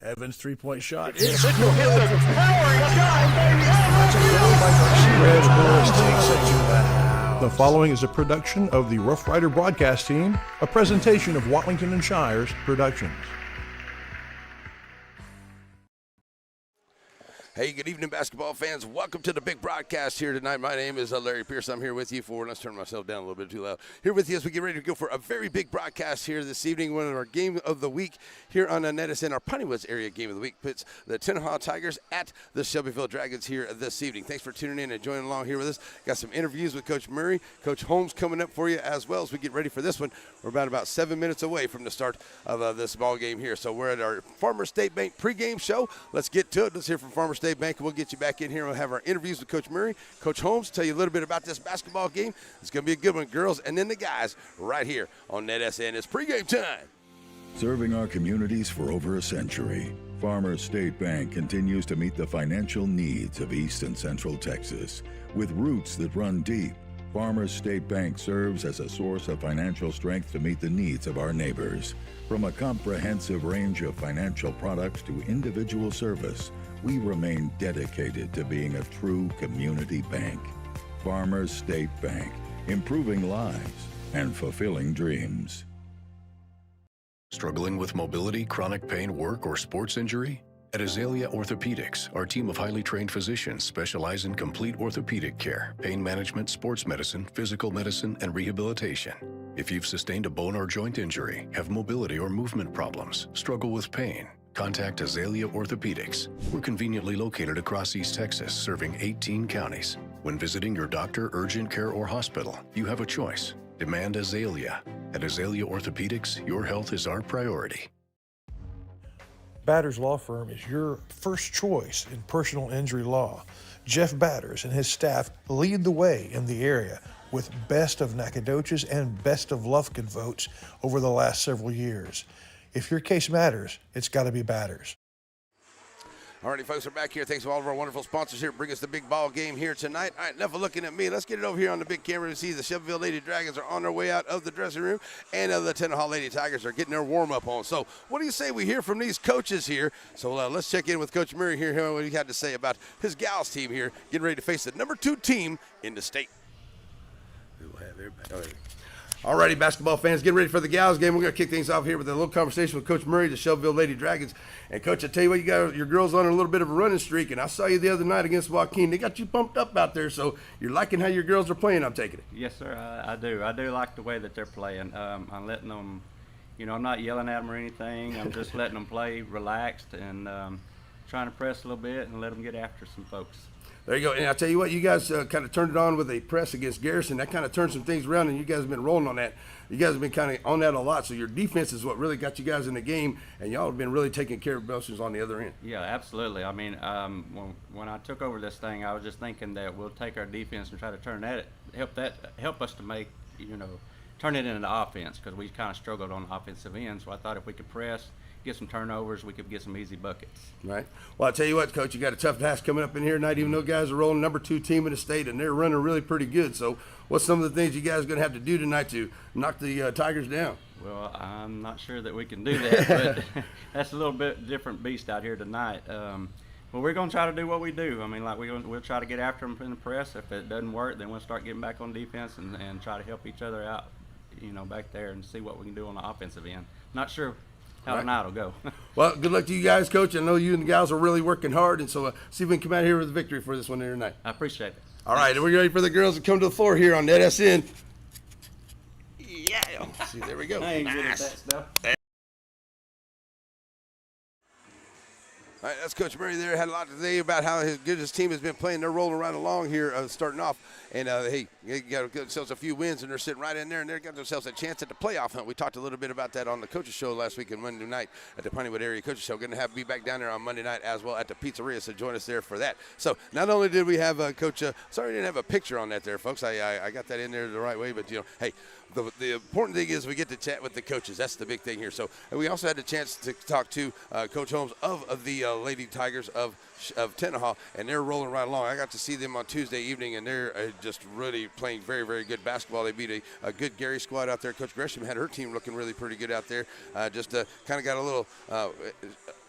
Evans' three-point shot. It's a powering shot, baby. Red Bulls takes it to the house. The following is a production of the Rough Rider broadcast team, a presentation of Watlington and Shires Productions. Hey, good evening, basketball fans. Welcome to the big broadcast here tonight. My name is Larry Pierce. I'm here with you for, let's turn myself down a little bit too loud. Here with you as we get ready to go for a very big broadcast here this evening. One of our game of the week here on Nettis, our Ponnywoods area game of the week puts the Tenaha Tigers at the Shelbyville Dragons here this evening. Thanks for tuning in and joining along here with us. Got some interviews with Coach Murray, Coach Holmes coming up for you as well as we get ready for this one. We're about 7 minutes away from the start of this ball game here. So we're at our Farmers State Bank pregame show. Let's get to it. Let's hear from Farmers State Bank, and we'll get you back in here. We'll have our interviews with Coach Murray, Coach Holmes, tell you a little bit about this basketball game. It's going to be a good one, girls, and then the guys right here on NetSN. It's pregame time. Serving our communities for over a century, Farmers State Bank continues to meet the financial needs of East and Central Texas. With roots that run deep, Farmers State Bank serves as a source of financial strength to meet the needs of our neighbors. From a comprehensive range of financial products to individual service, we remain dedicated to being a true community bank. Farmers State Bank, improving lives and fulfilling dreams. Struggling with mobility, chronic pain, work, or sports injury? At Azalea Orthopedics, our team of highly trained physicians specialize in complete orthopedic care, pain management, sports medicine, physical medicine, and rehabilitation. If you've sustained a bone or joint injury, have mobility or movement problems, struggle with pain, contact Azalea Orthopedics. We're conveniently located across East Texas, serving 18 counties. When visiting your doctor, urgent care, or hospital, you have a choice. Demand Azalea. At Azalea Orthopedics, your health is our priority. Batters Law Firm is your first choice in personal injury law. Jeff Batters and his staff lead the way in the area with Best of Nacogdoches and Best of Lufkin votes over the last several years. If your case matters, it's got to be Batters. All righty, folks, we're back here. Thanks to all of our wonderful sponsors here. Bring us the big ball game here tonight. All right, enough of looking at me. Let's get it over here on the big camera to see the Shelbyville Lady Dragons are on their way out of the dressing room, and the Tenaha Lady Tigers are getting their warm-up on. So what do you say we hear from these coaches here? So let's check in with Coach Murray here, hear what he had to say about his gals team here, getting ready to face the number 2 team in the state. All righty, basketball fans, getting ready for the gals game. We're going to kick things off here with a little conversation with Coach Murray, the Shelbyville Lady Dragons. And, Coach, I tell you what, you got your girls on a little bit of a running streak, and I saw you the other night against Joaquin. They got you pumped up out there, so you're liking how your girls are playing, I'm taking it. Yes, sir, I do. I do like the way that they're playing. I'm letting them, I'm not yelling at them or anything. I'm just letting them play relaxed and trying to press a little bit and let them get after some folks. There you go. And I'll tell you what, you guys kind of turned it on with a press against Garrison. That kind of turned some things around, and you guys have been rolling on that. You guys have been kind of on that a lot. So your defense is what really got you guys in the game, and y'all have been really taking care of business on the other end. Yeah, absolutely. I mean, when I took over this thing, I was just thinking that we'll take our defense and try to turn help us to make, turn it into offense, because we kind of struggled on the offensive end. So I thought if we could press, get some turnovers, we could get some easy buckets. Right. Well, I'll tell you what, Coach, you got a tough task coming up in here tonight, even though guys are rolling number 2 team in the state, and they're running really pretty good. So what's some of the things you guys are going to have to do tonight to knock the Tigers down? Well, I'm not sure that we can do that, but that's a little bit different beast out here tonight. Well, we're going to try to do what we do. I mean, like we'll try to get after them in the press. If it doesn't work, then we'll start getting back on defense and try to help each other out, back there and see what we can do on the offensive end. Not sure how tonight will go. Well, good luck to you guys, Coach. I know you and the gals are really working hard, and so see if we can come out here with a victory for this one here tonight. I appreciate it. All right, and we're ready for the girls to come to the floor here on NetSN. Yeah. See, there we go. I ain't good at that stuff. All right, that's Coach Murray there. Had a lot to say about how good his team has been playing. They're rolling right along here, starting off. And, hey, they got themselves a few wins, and they're sitting right in there, and they've got themselves a chance at the playoff hunt. We talked a little bit about that on the Coaches Show last week and Monday night at the Ponnywoods Area Coaches Show. Going to be back down there on Monday night as well at the pizzeria, so join us there for that. So not only did we have Coach sorry I didn't have a picture on that there, folks. I got that in there the right way, but, hey, the important thing is we get to chat with the coaches. That's the big thing here. So and we also had the chance to talk to Coach Holmes of the Lady Tigers of Tenaha, and they're rolling right along. I got to see them on Tuesday evening, and they're just really playing very, very good basketball. They beat a good Gary squad out there. Coach Gresham had her team looking really pretty good out there. Just kind of got a little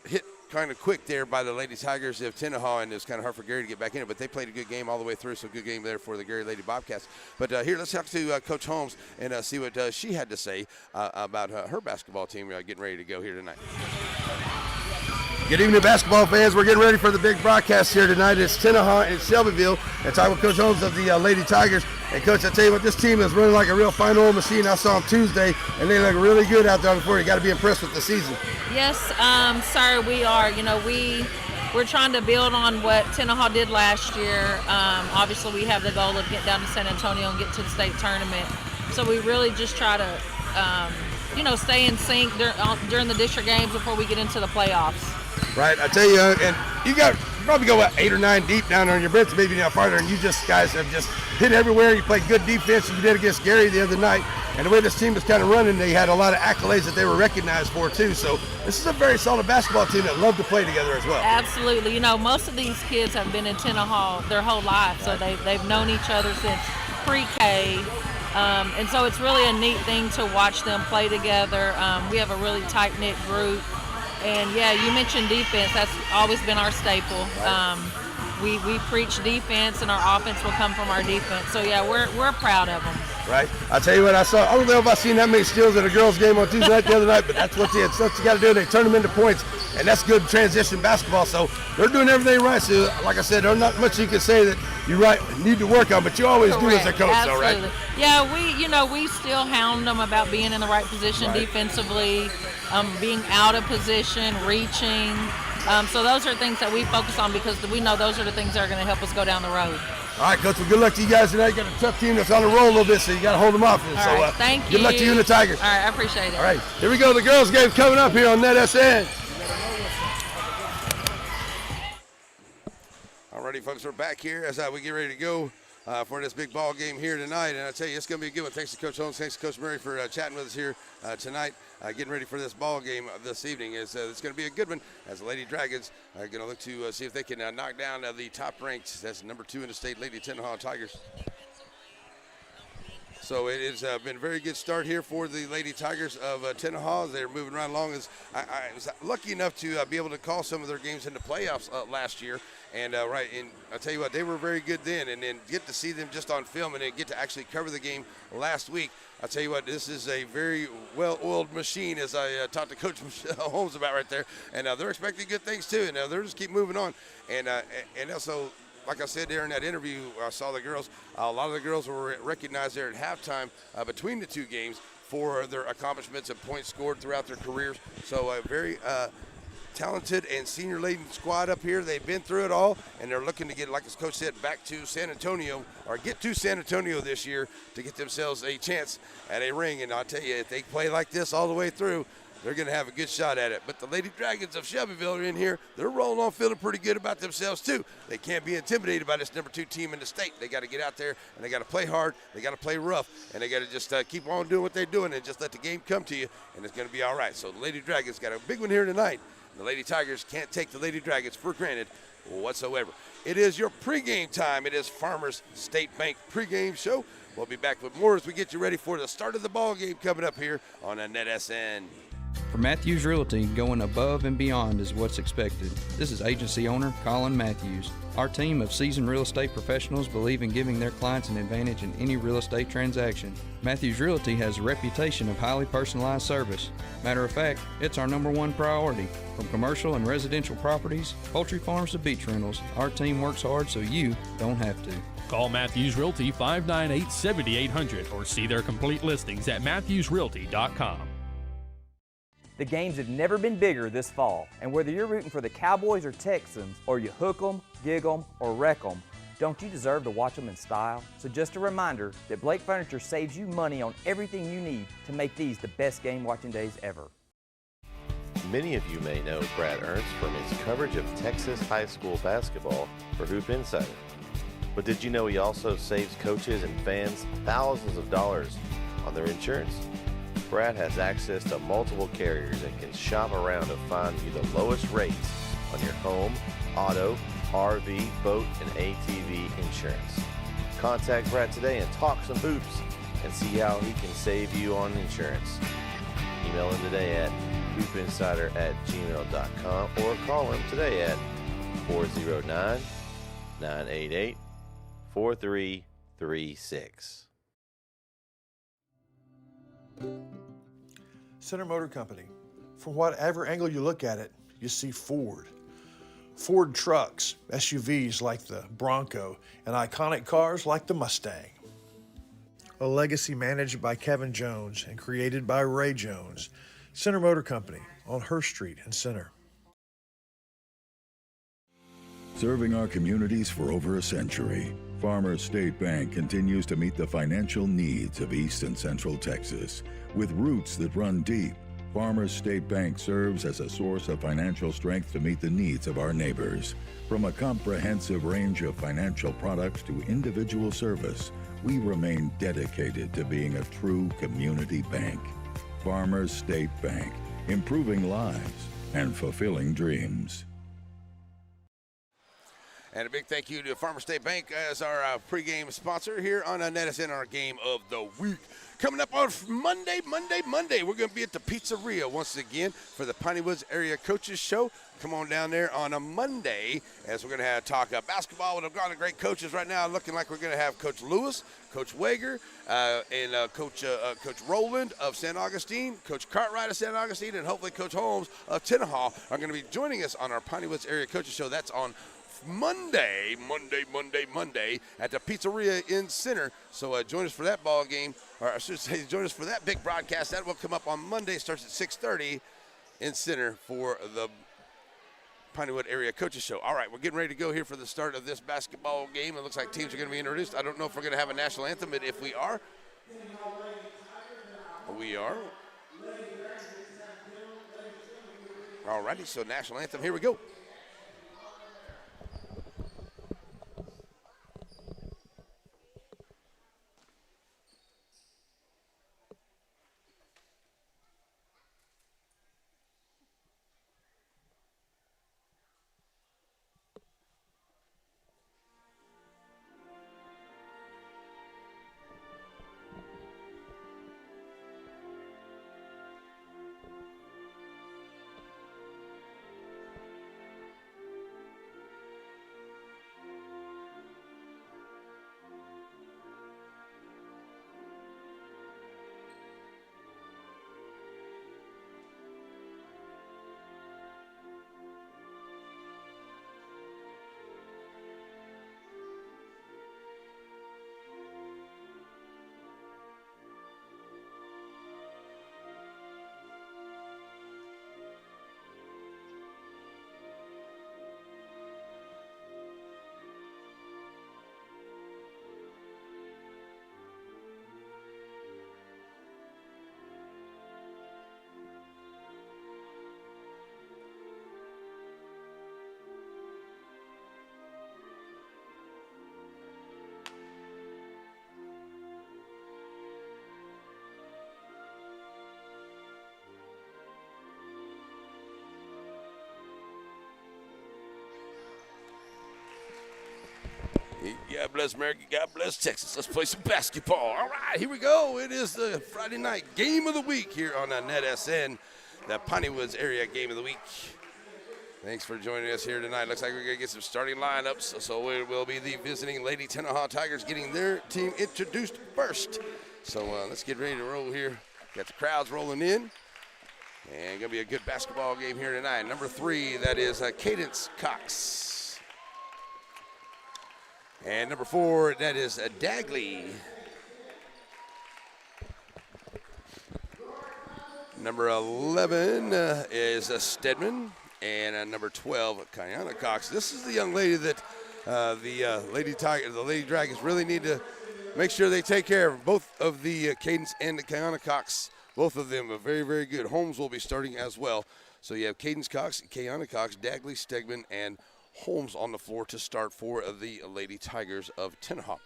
hit kind of quick there by the Lady Tigers of Tenaha, and it was kind of hard for Gary to get back in it, but they played a good game all the way through, so good game there for the Gary Lady Bobcats. But here, let's talk to Coach Holmes and see what she had to say about her basketball team getting ready to go here tonight. Good evening, basketball fans. We're getting ready for the big broadcast here tonight. It's Tenaha and Shelbyville. And talking with Coach Holmes of the Lady Tigers. And Coach, I tell you what, this team is running like a real fine oil machine. I saw them Tuesday, and they look really good out there on the floor. You got to be impressed with the season. Yes, sir, we are. You know, we're trying to build on what Tenaha did last year. Obviously, we have the goal of getting down to San Antonio and get to the state tournament. So we really just try to, stay in sync during the district games before we get into the playoffs. Right, I tell you, and you probably go 8 or 9 deep down there on your bench, maybe not farther, and you guys have just hit everywhere. You played good defense, you did against Gary the other night, and the way this team is kind of running, they had a lot of accolades that they were recognized for too. So this is a very solid basketball team that love to play together as well. Absolutely. Most of these kids have been in Tenaha their whole life, so they've known each other since pre-K. And so it's really a neat thing to watch them play together. We have a really tight-knit group. And, yeah, you mentioned defense. That's always been our staple. We preach defense, and our offense will come from our defense. So, yeah, we're proud of them. Right. I tell you what, I don't know if I've seen that many steals at a girls' game on Tuesday night the other night, but that's what you got to do. They turn them into points, and that's good transition basketball. So they're doing everything right. So, like I said, there's not much you can say that you need to work on, but you always do as a coach, though, right? Yeah, we still hound them about being in the right position defensively, being out of position, reaching. So those are things that we focus on because we know those are the things that are going to help us go down the road. All right, Coach, well, good luck to you guys tonight. You got a tough team that's on the roll a little bit, so you got to hold them off. All right, thank you. Good luck to you and the Tigers. All right, I appreciate it. All right, here we go. The girls' game coming up here on NetSN. All righty, folks, we're back here as we get ready to go for this big ball game here tonight. And I tell you, it's going to be a good one. Thanks to Coach Holmes, thanks to Coach Murray for chatting with us here tonight. Getting ready for this ball game this evening. It's going to be a good one as the Lady Dragons are going to look to see if they can knock down the top-ranked, that's number 2 in the state, Lady Tenaha Tigers. So it has been a very good start here for the Lady Tigers of Tenaha. They're moving right along. I was lucky enough to be able to call some of their games in the playoffs last year. And and I'll tell you what, they were very good then. And then get to see them just on film and then get to actually cover the game last week. I'll tell you what, this is a very well-oiled machine, as I talked to Coach Holmes about right there. And they're expecting good things too. And they're just keep moving on. And also, like I said there in that interview, I saw the girls. A lot of the girls were recognized there at halftime between the two games for their accomplishments and points scored throughout their careers. So a very talented and senior-laden squad up here. They've been through it all, and they're looking to get, like as Coach said, back to San Antonio, or get to San Antonio this year to get themselves a chance at a ring. And I'll tell you, if they play like this all the way through, they're going to have a good shot at it. But the Lady Dragons of Shelbyville are in here. They're rolling on, feeling pretty good about themselves, too. They can't be intimidated by this number 2 team in the state. They got to get out there, and they got to play hard. They got to play rough, and they got to just keep on doing what they're doing and just let the game come to you, and it's going to be all right. So the Lady Dragons got a big one here tonight. The Lady Tigers can't take the Lady Dragons for granted whatsoever. It is your pregame time. It is Farmers State Bank pregame show. We'll be back with more as we get you ready for the start of the ball game coming up here on NetSN. For Matthews Realty, going above and beyond is what's expected. This is agency owner Colin Matthews. Our team of seasoned real estate professionals believe in giving their clients an advantage in any real estate transaction. Matthews Realty has a reputation of highly personalized service. Matter of fact, it's our #1 priority. From commercial and residential properties, poultry farms to beach rentals, our team works hard so you don't have to. Call Matthews Realty 598-7800 or see their complete listings at matthewsrealty.com. The games have never been bigger this fall, and whether you're rooting for the Cowboys or Texans, or you hook 'em, gig 'em, or wreck 'em, don't you deserve to watch them in style? So just a reminder that Blake Furniture saves you money on everything you need to make these the best game watching days ever. Many of you may know Brad Ernst from his coverage of Texas high school basketball for Hoop Insider. But did you know he also saves coaches and fans thousands of dollars on their insurance? Brad has access to multiple carriers and can shop around to find you the lowest rates on your home, auto, RV, boat, and ATV insurance. Contact Brad today and talk some hoops and see how he can save you on insurance. Email him today at hoopinsider@gmail.com or call him today at 409-988-4336. Center Motor Company. From whatever angle you look at it, you see Ford. Ford trucks, SUVs like the Bronco, and iconic cars like the Mustang. A legacy managed by Kevin Jones and created by Ray Jones. Center Motor Company on Hurst Street in Center. Serving our communities for over a century, Farmers State Bank continues to meet the financial needs of East and Central Texas. With roots that run deep, Farmers State Bank serves as a source of financial strength to meet the needs of our neighbors. From a comprehensive range of financial products to individual service, we remain dedicated to being a true community bank. Farmers State Bank, improving lives and fulfilling dreams. And a big thank you to Farmer State Bank as our pregame sponsor here on NetSN, our game of the week. Coming up on Monday, we're going to be at the Pizzeria once again for the Piney Woods Area Coaches Show. Come on down there on a Monday as we're going to talk basketball with a lot of great coaches right now. Looking like we're going to have Coach Lewis, Coach Wager, and Coach Rowland of San Augustine, Coach Cartwright of San Augustine, and hopefully Coach Holmes of Tenaha are going to be joining us on our Piney Woods Area Coaches Show. That's on Monday at the Pizzeria in Center. So join us for that ball game, or I should say join us for that big broadcast. That will come up on Monday. Starts at 6:30 in Center for the Pineywood Area Coaches Show. All right, we're getting ready to go here for the start of this basketball game. It looks like teams are going to be introduced. I don't know if we're going to have a national anthem, but if we are, we are. All righty, so national anthem, here we go. God bless America. God bless Texas. Let's play some basketball. All right, here we go. It is the Friday night game of the week here on NetSN, the Piney Woods Area Game of the Week. Thanks for joining us here tonight. Looks like we're going to get some starting lineups. So it will be the visiting Lady Tenaha Tigers getting their team introduced first. So let's get ready to roll here. Got the crowds rolling in. And going to be a good basketball game here tonight. Number 3, that is Cadence Cox. And number 4, that is Dagley. Number 11 is Stedman. And number 12, Kiana Cox. This is the young lady that the Lady Dragons really need to make sure they take care of. Both of the Cadence and the Kiana Cox, both of them are very, very good. Holmes will be starting as well. So you have Cadence Cox, Kiana Cox, Dagley, Stegman, and Holmes on the floor to start for the Lady Tigers of Tenaha.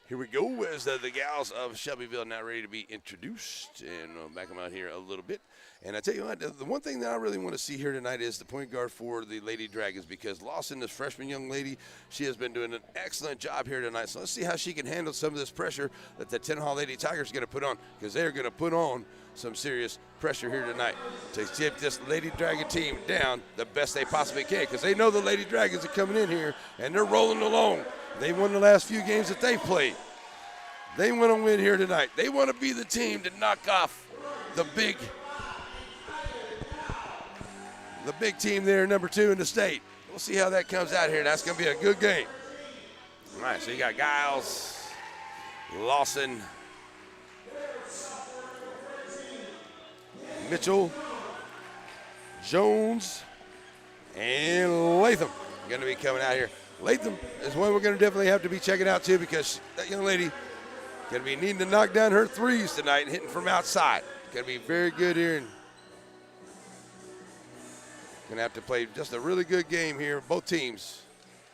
Here we go as the gals of Shelbyville now ready to be introduced. And I'll back them out here a little bit. And I tell you what, the one thing that I really want to see here tonight is the point guard for the Lady Dragons, because Lawson, this freshman young lady, she has been doing an excellent job here tonight. So let's see how she can handle some of this pressure that the Tenaha Lady Tigers are going to put on, because they're going to put on some serious pressure here tonight to keep this Lady Dragon team down the best they possibly can, because they know the Lady Dragons are coming in here and they're rolling along. They won the last few games that they played. They want to win here tonight. They want to be the team to knock off the big team there, number 2 in the state. We'll see how that comes out here. That's going to be a good game. All right, so you got Giles, Lawson, Mitchell, Jones, and Latham going to be coming out here. Latham is one we're going to definitely have to be checking out too, because that young lady going to be needing to knock down her threes tonight and hitting from outside. Going to be very good here, and going to have to play just a really good game here. Both teams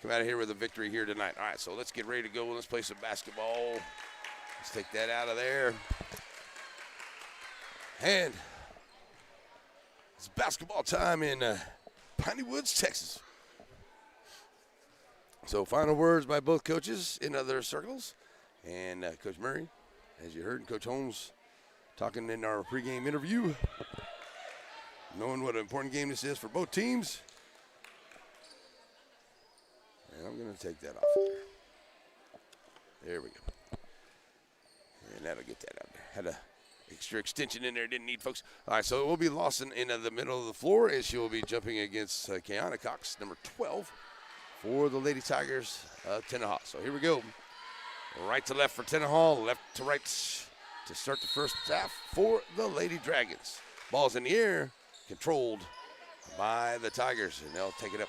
come out of here with a victory here tonight. All right, so let's get ready to go. Let's play some basketball. Let's take that out of there. And it's basketball time in Piney Woods, Texas. So final words by both coaches in other circles. And Coach Murray, as you heard, and Coach Holmes talking in our pregame interview, knowing what an important game this is for both teams. And I'm going to take that off there. There we go. And that'll get that out there. Had a extra extension in there, didn't need, folks. All right, so it will be Lawson in the middle of the floor, and she will be jumping against Kiana Cox, number 12, for the Lady Tigers of Tenaha. So here we go. Right to left for Tenaha, left to right to start the first half for the Lady Dragons. Ball's in the air, controlled by the Tigers, and they'll take it up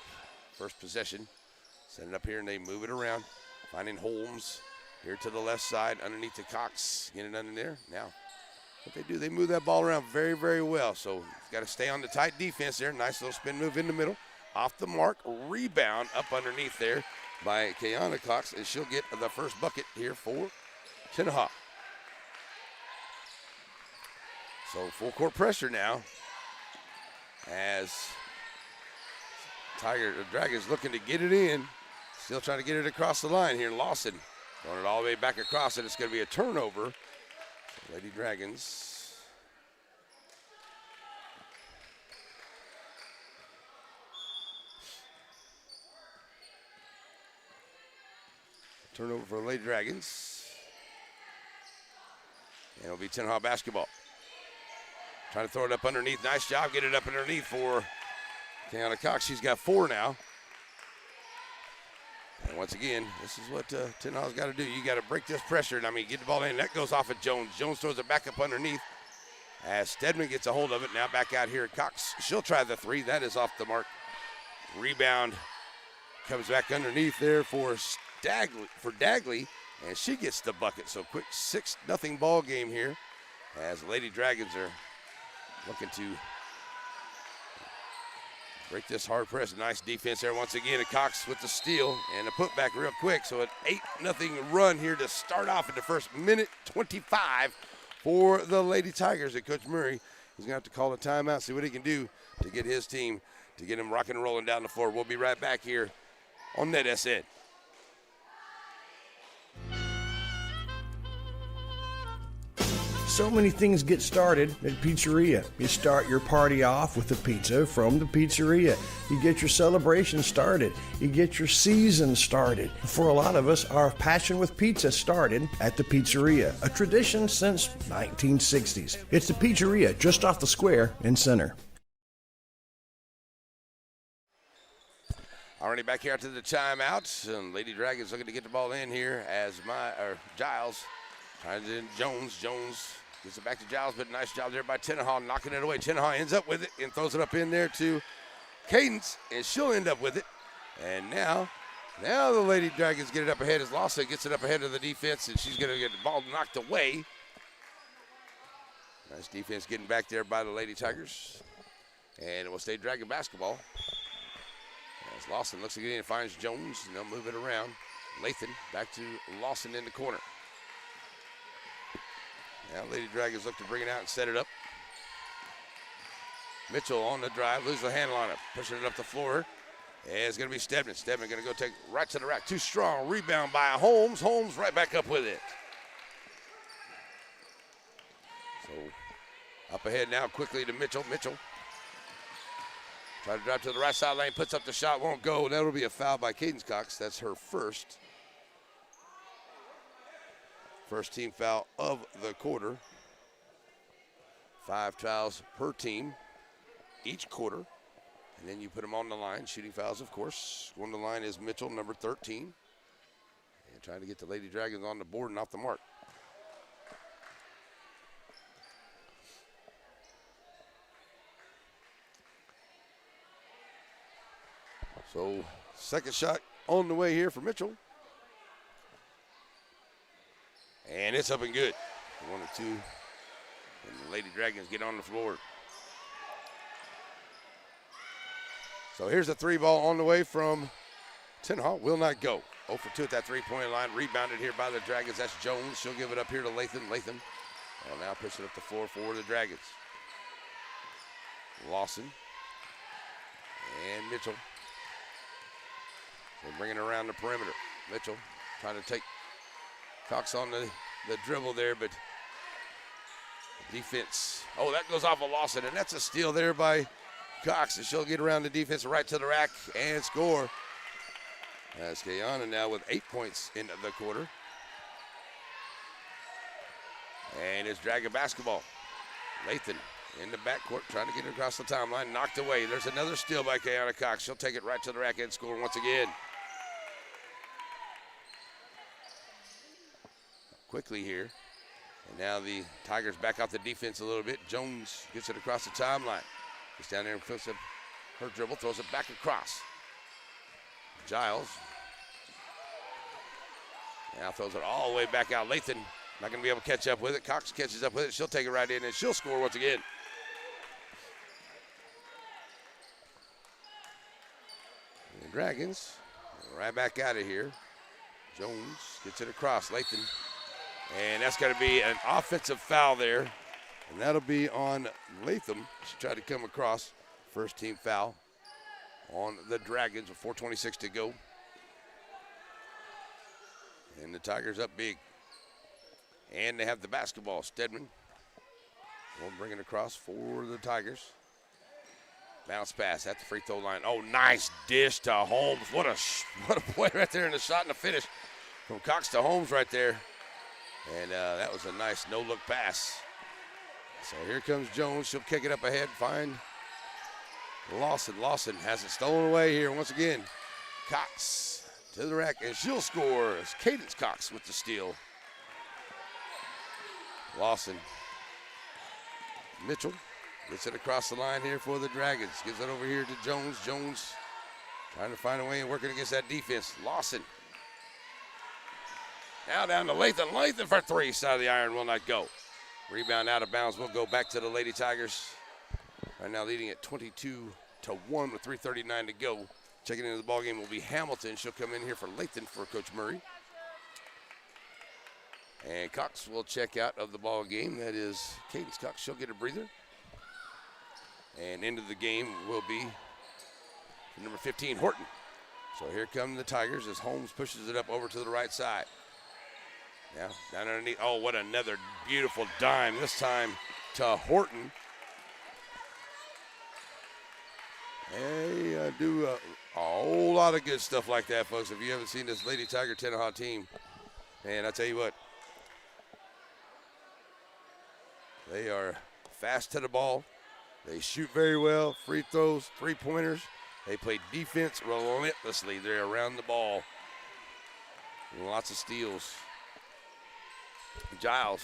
first possession. Send it up here, and they move it around, finding Holmes here to the left side underneath the Cox. Get it under there. Now, what they do, they move that ball around very, very well. So you've got to stay on the tight defense there. Nice little spin move in the middle. Off the mark, rebound up underneath there by Kiana Cox, and she'll get the first bucket here for Tenaha. So full court pressure now as Dragons looking to get it in. Still trying to get it across the line here. Lawson throwing it all the way back across, and it's going to be a turnover. Lady Dragons. Turnover for the Lady Dragons. And it'll be Tenaha basketball. Trying to throw it up underneath. Nice job. Get it up underneath for Kiana Cox. She's got 4 now. And once again, this is what Tenaha's got to do. You got to break this pressure. And I mean, get the ball in. That goes off of Jones. Jones throws it back up underneath as Stedman gets a hold of it. Now back out here. Cox, she'll try the 3. That is off the mark. Rebound comes back underneath there for Dagley, and she gets the bucket. So quick 6-0 ball game here as Lady Dragons are looking to break this hard press. Nice defense there once again. Cox with the steal and a putback real quick. So an 8-0 run here to start off in the first minute 25 for the Lady Tigers. And Coach Murray is going to have to call a timeout, see what he can do to get his team, to get him rocking and rolling down the floor. We'll be right back here on NetSN. So many things get started at Pizzeria. You start your party off with a pizza from the pizzeria. You get your celebration started. You get your season started. For a lot of us, our passion with pizza started at the Pizzeria, a tradition since 1960s. It's the Pizzeria just off the square in Center. Already back here to the timeout. And Lady Dragons looking to get the ball in here as Giles trying to Jones gets it back to Giles, but nice job there by Tenaha knocking it away. Tenaha ends up with it and throws it up in there to Cadence, and she'll end up with it. And now the Lady Dragons get it up ahead as Lawson gets it up ahead of the defense, and she's going to get the ball knocked away. Nice defense getting back there by the Lady Tigers. And it will stay Dragon basketball. As Lawson looks again and finds Jones, and they'll move it around. Lathan back to Lawson in the corner. Now Lady Dragons look to bring it out and set it up. Mitchell on the drive, loses the handle on it, pushing it up the floor. And it's going to be Stedman. Stedman going to go take right to the rack. Too strong. Rebound by Holmes. Holmes right back up with it. So Up ahead now quickly to Mitchell. Mitchell try to drive to the right side lane, puts up the shot, won't go. That'll be a foul by Cadence Cox. That's her first team foul of the quarter. 5 fouls per team each quarter. And then you put them on the line. Shooting fouls, of course. On the line is Mitchell, number 13. And trying to get the Lady Dragons on the board and off the mark. So, second shot on the way here for Mitchell. And it's up and good. 1 or 2. And the Lady Dragons get on the floor. So here's the 3 ball on the way from Tenaha. Will not go. 0 for 2 at that 3-point line. Rebounded here by the Dragons. That's Jones. She'll give it up here to Latham. Latham will now push it up the floor for the Dragons. Lawson and Mitchell. They're bringing it around the perimeter. Mitchell trying to take Cox on the dribble there, but defense. Oh, that goes off of Lawson, and that's a steal there by Cox. And she'll get around the defense right to the rack and score. That's Kayana now with 8 points in the quarter. And it's Dragon basketball. Lathan in the backcourt trying to get it across the timeline. Knocked away. There's another steal by Kayana Cox. She'll take it right to the rack and score once again. Quickly here. And now the Tigers back out the defense a little bit. Jones gets it across the timeline. Gets down there and puts up her dribble, throws it back across. Giles now throws it all the way back out. Lathan not going to be able to catch up with it. Cox catches up with it. She'll take it right in, and she'll score once again. And the Dragons right back out of here. Jones gets it across. Lathan. And that's going to be an offensive foul there. And that'll be on Latham. She tried to come across. First team foul on the Dragons with 4:26 to go. And the Tigers up big. And they have the basketball. Stedman will bring it across for the Tigers. Bounce pass at the free throw line. Oh, nice dish to Holmes. What a play right there in the shot and the finish from Cox to Holmes right there. And that was a nice no-look pass. So here comes Jones. She'll kick it up ahead, find Lawson. Lawson has it stolen away here once again. Cox to the rack, and she'll score. It's Cadence Cox with the steal. Lawson. Mitchell gets it across the line here for the Dragons. Gives it over here to Jones. Jones trying to find a way and working against that defense. Lawson. Now down to Lathan. Lathan for 3. Side of the iron will not go. Rebound out of bounds will go back to the Lady Tigers. Right now leading at 22-1 with 3:39 to go. Checking into the ballgame will be Hamilton. She'll come in here for Lathan for Coach Murray. And Cox will check out of the ball game. That is Cadence Cox. She'll get a breather. And into the game will be number 15, Horton. So here come the Tigers as Holmes pushes it up over to the right side. Now down underneath. Oh, what another beautiful dime. This time to Horton. They do a whole lot of good stuff like that, folks. If you haven't seen this Lady Tiger Tenaha team, man, I tell you what. They are fast to the ball. They shoot very well. Free throws, three-pointers. They play defense relentlessly. They're around the ball. And lots of steals. Giles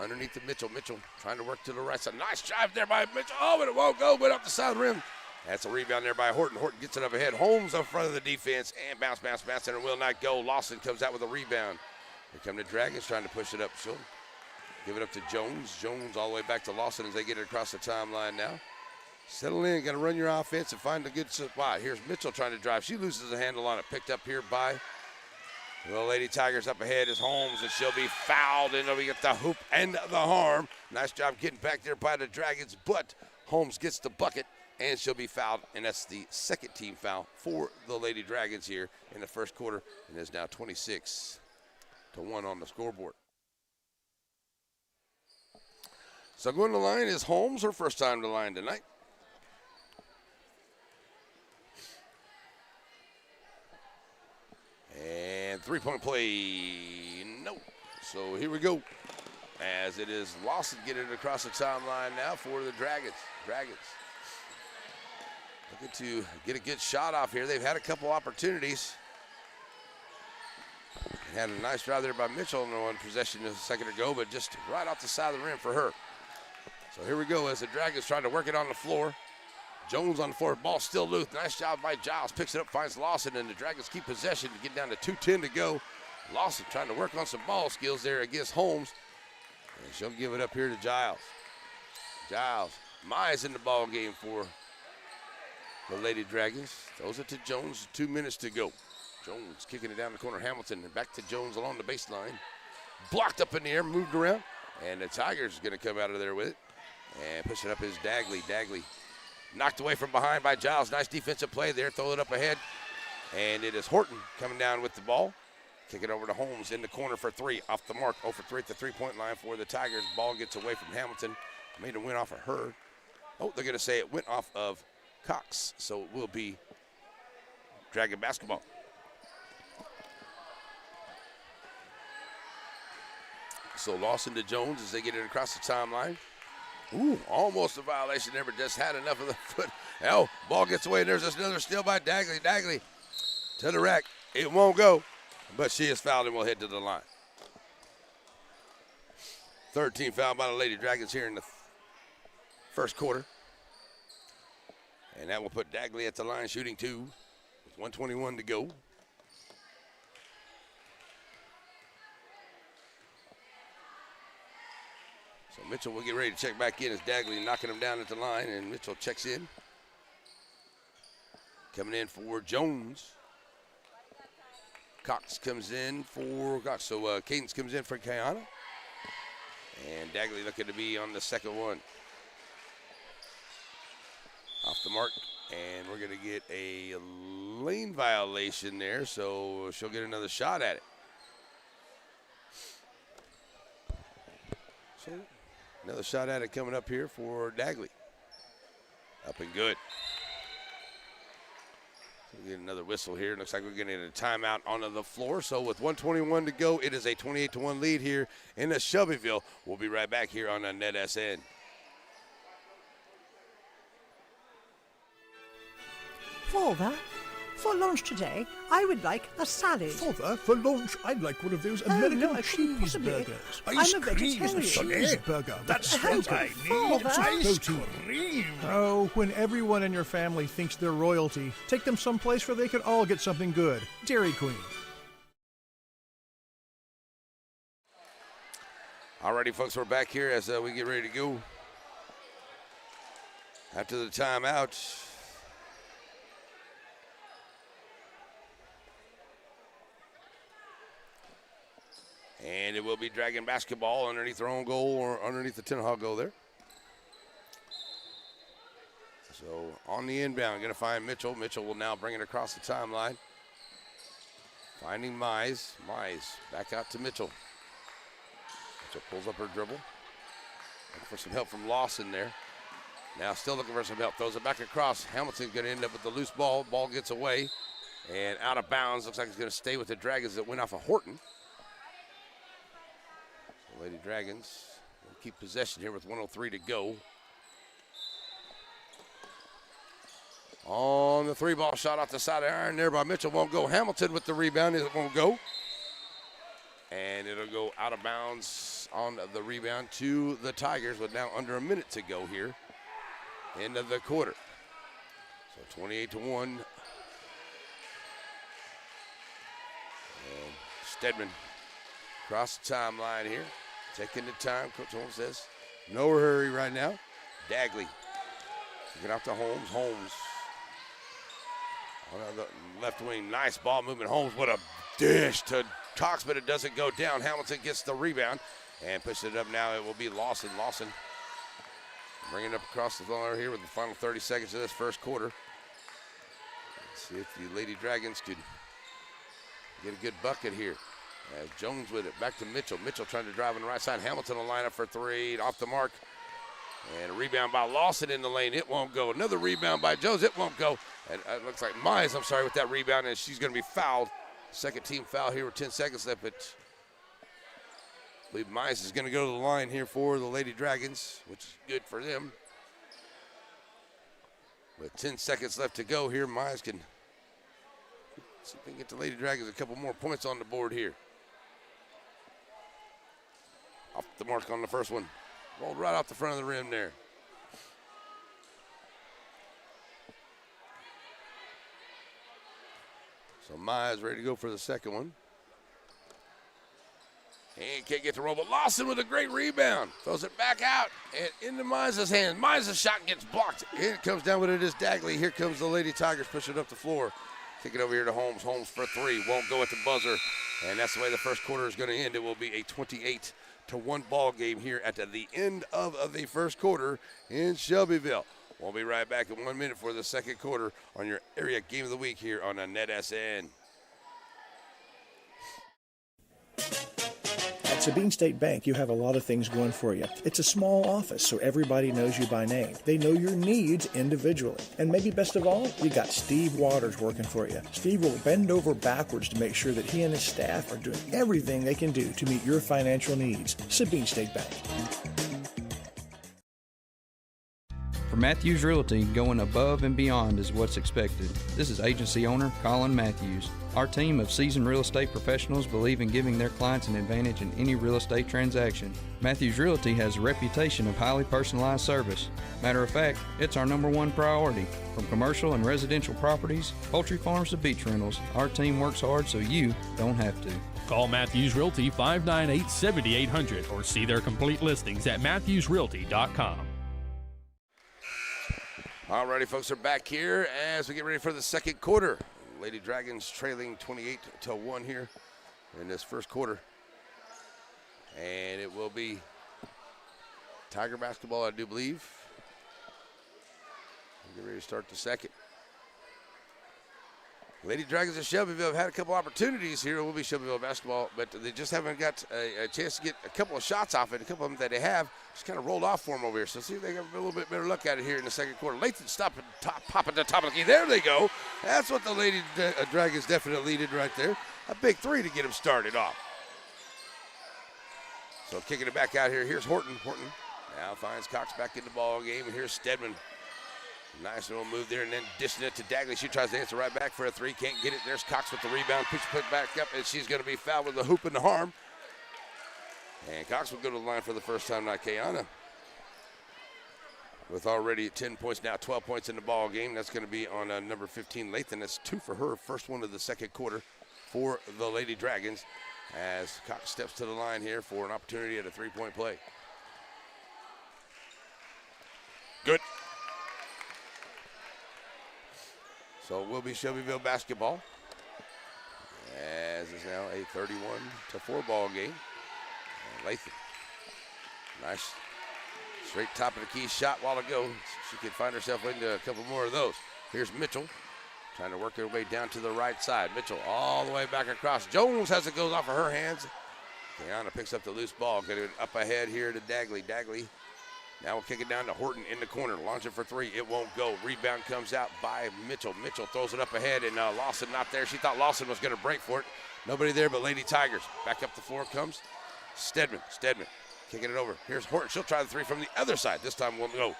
underneath to Mitchell. Mitchell trying to work to the right side. Nice drive there by Mitchell. Oh, but it won't go. Went up the side of the rim. That's a rebound there by Horton. Horton gets it up ahead. Holmes up front of the defense. And bounce, and it will not go. Lawson comes out with a rebound. Here come the Dragons trying to push it up. She'll give it up to Jones. Jones all the way back to Lawson as they get it across the timeline now. Settle in. Got to run your offense and find a good spot. Here's Mitchell trying to drive. She loses a handle on it. Picked up here by the Lady Tigers up ahead is Holmes, and she'll be fouled, and we get the hoop and the harm. Nice job getting back there by the Dragons, but Holmes gets the bucket, and she'll be fouled, and that's the second team foul for the Lady Dragons here in the first quarter, and it's now 26-1 on the scoreboard. So going to the line is Holmes, her first time to the line tonight. And three-point play, no. So here we go. As it is Lawson getting it across the timeline now for the Dragons. Looking to get a good shot off here. They've had a couple opportunities. Had a nice drive there by Mitchell in one possession a second ago, but just right off the side of the rim for her. So here we go as the Dragons trying to work it on the floor. Jones on the floor, ball still loose. Nice job by Giles, picks it up, finds Lawson, and the Dragons keep possession to get down to 2:10 to go. Lawson trying to work on some ball skills there against Holmes. And she'll give it up here to Giles. Mize in the ball game for the Lady Dragons. Throws it to Jones, 2 minutes to go. Jones kicking it down the corner, Hamilton, and back to Jones along the baseline. Blocked up in the air, moved around, and the Tigers going to come out of there with it. And push it up is Dagley. Dagley knocked away from behind by Giles. Nice defensive play there, throw it up ahead. And it is Horton coming down with the ball. Kick it over to Holmes in the corner for three, off the mark, 0 for 3 at the three-point line for the Tigers. Ball gets away from Hamilton, made a win off of her. Oh, they're going to say it went off of Cox, so it will be Dragon basketball. So Lawson to Jones as they get it across the timeline. Ooh, almost a violation there, but just had enough of the foot. Oh, ball gets away. There's another steal by Dagley. Dagley to the rack. It won't go, but she is fouled and will head to the line. Third team foul by the Lady Dragons here in the first quarter. And that will put Dagley at the line shooting two with 1:21 to go. So Mitchell will get ready to check back in as Dagley knocking him down at the line, and Mitchell checks in. Coming in for Jones. Cox comes in for Cox. So Cadence comes in for Kayana. And Dagley looking to be on the second one. Off the mark, and we're going to get a lane violation there, so she'll get another shot at it. So another shot at it coming up here for Dagley. Up and good. So we get another whistle here. Looks like we're getting a timeout onto the floor. So with 1:21 to go, it is a 28-1 lead here in the Shelbyville. We'll be right back here on Net SN. Father, for lunch today, I would like a salad. Father, for lunch, I'd like one of those American cheeseburgers. I'm a vegetarian. Cheeseburger. That's what I need. Father. Cream. Oh, when everyone in your family thinks they're royalty, take them someplace where they could all get something good. Dairy Queen. Alrighty, folks, we're back here as we get ready to go. After the timeout. And it will be Dragon basketball underneath their own goal or underneath the Tenaha goal there. So on the inbound, going to find Mitchell. Mitchell will now bring it across the timeline. Finding Mize. Mize back out to Mitchell. Mitchell pulls up her dribble. Looking for some help from Lawson there. Now still looking for some help. Throws it back across. Hamilton's going to end up with the loose ball. Ball gets away and out of bounds. Looks like it's going to stay with the Dragons that went off of Horton. Lady Dragons will keep possession here with 1:03 to go. On the three ball shot off the side of the iron there by Mitchell, won't go. Hamilton with the rebound, it won't go. And it'll go out of bounds on the rebound to the Tigers with now under a minute to go here. End of the quarter. So 28-1. And Stedman across the timeline here. Taking the time, Coach Holmes says. No hurry right now. Dagley. Get out to Holmes. Holmes. On the left wing, nice ball movement. Holmes, what a dish to Cox, but it doesn't go down. Hamilton gets the rebound and pushes it up now. It will be Lawson. Lawson bringing it up across the floor here with the final 30 seconds of this first quarter. Let's see if the Lady Dragons could get a good bucket here. Jones with it, back to Mitchell. Mitchell trying to drive on the right side. Hamilton will line up for three, off the mark. And a rebound by Lawson in the lane. It won't go. Another rebound by Jones. It won't go. And it looks like Mize, I'm sorry, with that rebound, and she's going to be fouled. Second team foul here with 10 seconds left, but I believe Mize is going to go to the line here for the Lady Dragons, which is good for them. With 10 seconds left to go here, Mize can see if we can get the Lady Dragons a couple more points on the board here. Off the mark on the first one. Rolled right off the front of the rim there. So Mize ready to go for the second one. And can't get the roll, but Lawson with a great rebound. Throws it back out and into Mize's hands. Mize's shot gets blocked. And it comes down with it is Dagley. Here comes the Lady Tigers pushing it up the floor. Kick it over here to Holmes. Holmes for three. Won't go at the buzzer. And that's the way the first quarter is going to end. It will be a 28-1 ball game here at the end of the first quarter in Shelbyville. We'll be right back in 1 minute for the second quarter on your area game of the week here on NetSN. At Sabine State Bank, you have a lot of things going for you. It's a small office, so everybody knows you by name. They know your needs individually. And maybe best of all, you got Steve Waters working for you. Steve will bend over backwards to make sure that he and his staff are doing everything they can do to meet your financial needs. Sabine State Bank. For Matthews Realty, going above and beyond is what's expected. This is agency owner Colin Matthews. Our team of seasoned real estate professionals believe in giving their clients an advantage in any real estate transaction. Matthews Realty has a reputation of highly personalized service. Matter of fact, it's our #1 priority. From commercial and residential properties, poultry farms to beach rentals, our team works hard so you don't have to. Call Matthews Realty 598-7800 or see their complete listings at matthewsrealty.com. All righty, folks, are back here as we get ready for the second quarter. Lady Dragons trailing 28-1 here in this first quarter. And it will be Tiger basketball, I do believe. Get ready to start the second. Lady Dragons of Shelbyville have had a couple opportunities here. It will be Shelbyville basketball, but they just haven't got a chance to get a couple of shots off it. A couple of them that they have just kind of rolled off for them over here. So see if they have a little bit better look at it here in the second quarter. Lathan stop and pop at the top of the key. There they go. That's what the Lady Dragons definitely needed right there. A big three to get them started off. So kicking it back out here. Here's Horton. Horton now finds Cox back in the ball game. And here's Stedman. Nice little move there, and then dishing it to Dagley. She tries to answer right back for a three. Can't get it. There's Cox with the rebound. Push put back up, and she's going to be fouled with a hoop and the harm. And Cox will go to the line for the first time, not Kayana. With already 10 points now, 12 points in the ball game. That's going to be on number 15, Lathan. That's 2 for her, first one of the second quarter for the Lady Dragons. As Cox steps to the line here for an opportunity at a three-point play. Good. So it will be Shelbyville basketball, as is now a 31-4 ball game. And Lathan, nice straight top of the key shot while ago. She could find herself into a couple more of those. Here's Mitchell trying to work her way down to the right side. Mitchell all the way back across. Jones has it goes off of her hands. Kayana picks up the loose ball. Getting it up ahead here to Dagley. Dagley. Now we'll kick it down to Horton in the corner. Launch it for three. It won't go. Rebound comes out by Mitchell. Mitchell throws it up ahead, and Lawson not there. She thought Lawson was going to break for it. Nobody there but Lady Tigers. Back up the floor comes Stedman. Stedman kicking it over. Here's Horton. She'll try the three from the other side. This time won't go.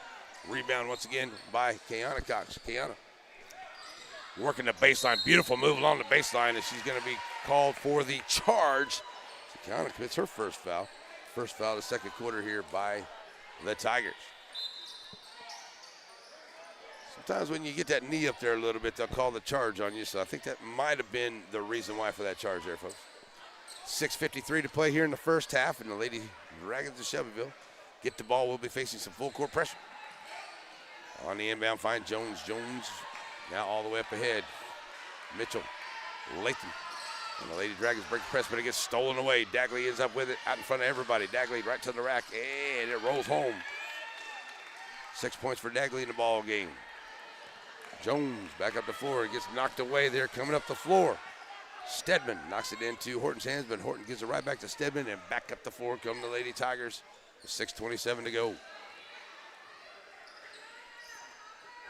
Rebound once again by Kayana Cox. Kayana working the baseline. Beautiful move along the baseline, and she's going to be called for the charge. So Kayana commits her first foul. First foul of the second quarter here by the Tigers. Sometimes when you get that knee up there a little bit, they'll call the charge on you. So I think that might have been the reason why for that charge there, folks. 6:53 to play here in the first half, and the Lady Dragons of Shelbyville get the ball. We'll be facing some full court pressure. On the inbound, find Jones. Jones now all the way up ahead. Mitchell, Lathan. And the Lady Dragons break the press, but it gets stolen away. Dagley ends up with it out in front of everybody. Dagley right to the rack, and it rolls home. 6 points for Dagley in the ball game. Jones back up the floor. It gets knocked away there coming up the floor. Stedman knocks it into Horton's hands, but Horton gives it right back to Stedman, and back up the floor come the Lady Tigers. 6:27 to go.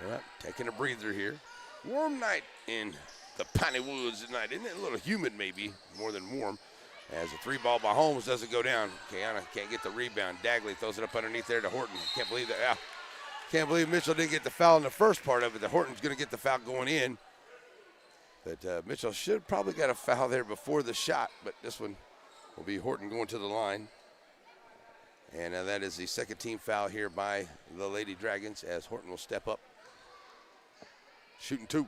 Yeah, taking a breather here. Warm night in the Piney Woods tonight. Isn't it a little humid maybe, more than warm? As a 3-ball by Holmes doesn't go down. Kayana can't get the rebound. Dagley throws it up underneath there to Horton. Can't believe that. Yeah. Can't believe Mitchell didn't get the foul in the first part of it. That Horton's going to get the foul going in. But Mitchell should have probably got a foul there before the shot. But this one will be Horton going to the line. And that is the second team foul here by the Lady Dragons as Horton will step up. Shooting 2.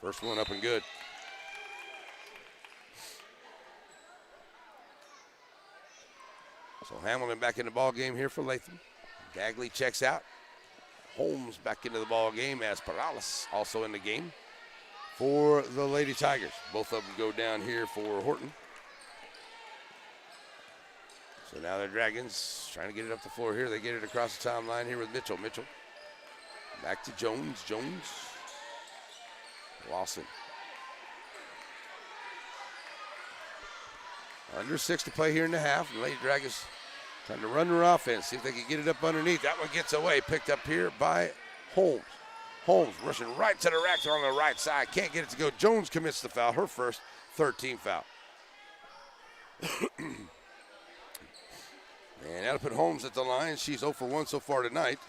First one up and good. So Hamilton back in the ball game here for Latham. Dagley checks out. Holmes back into the ball game as Perales also in the game for the Lady Tigers. Both of them go down here for Horton. So now the Dragons trying to get it up the floor here. They get it across the timeline here with Mitchell. Mitchell back to Jones. Jones. Lawson. Under 6 to play here in the half. The Lady Dragons trying to run their offense, see if they can get it up underneath. That one gets away, picked up here by Holmes. Holmes rushing right to the rack on the right side. Can't get it to go. Jones commits the foul, her first 13 foul. And that'll put Holmes at the line. She's 0 for 1 so far tonight.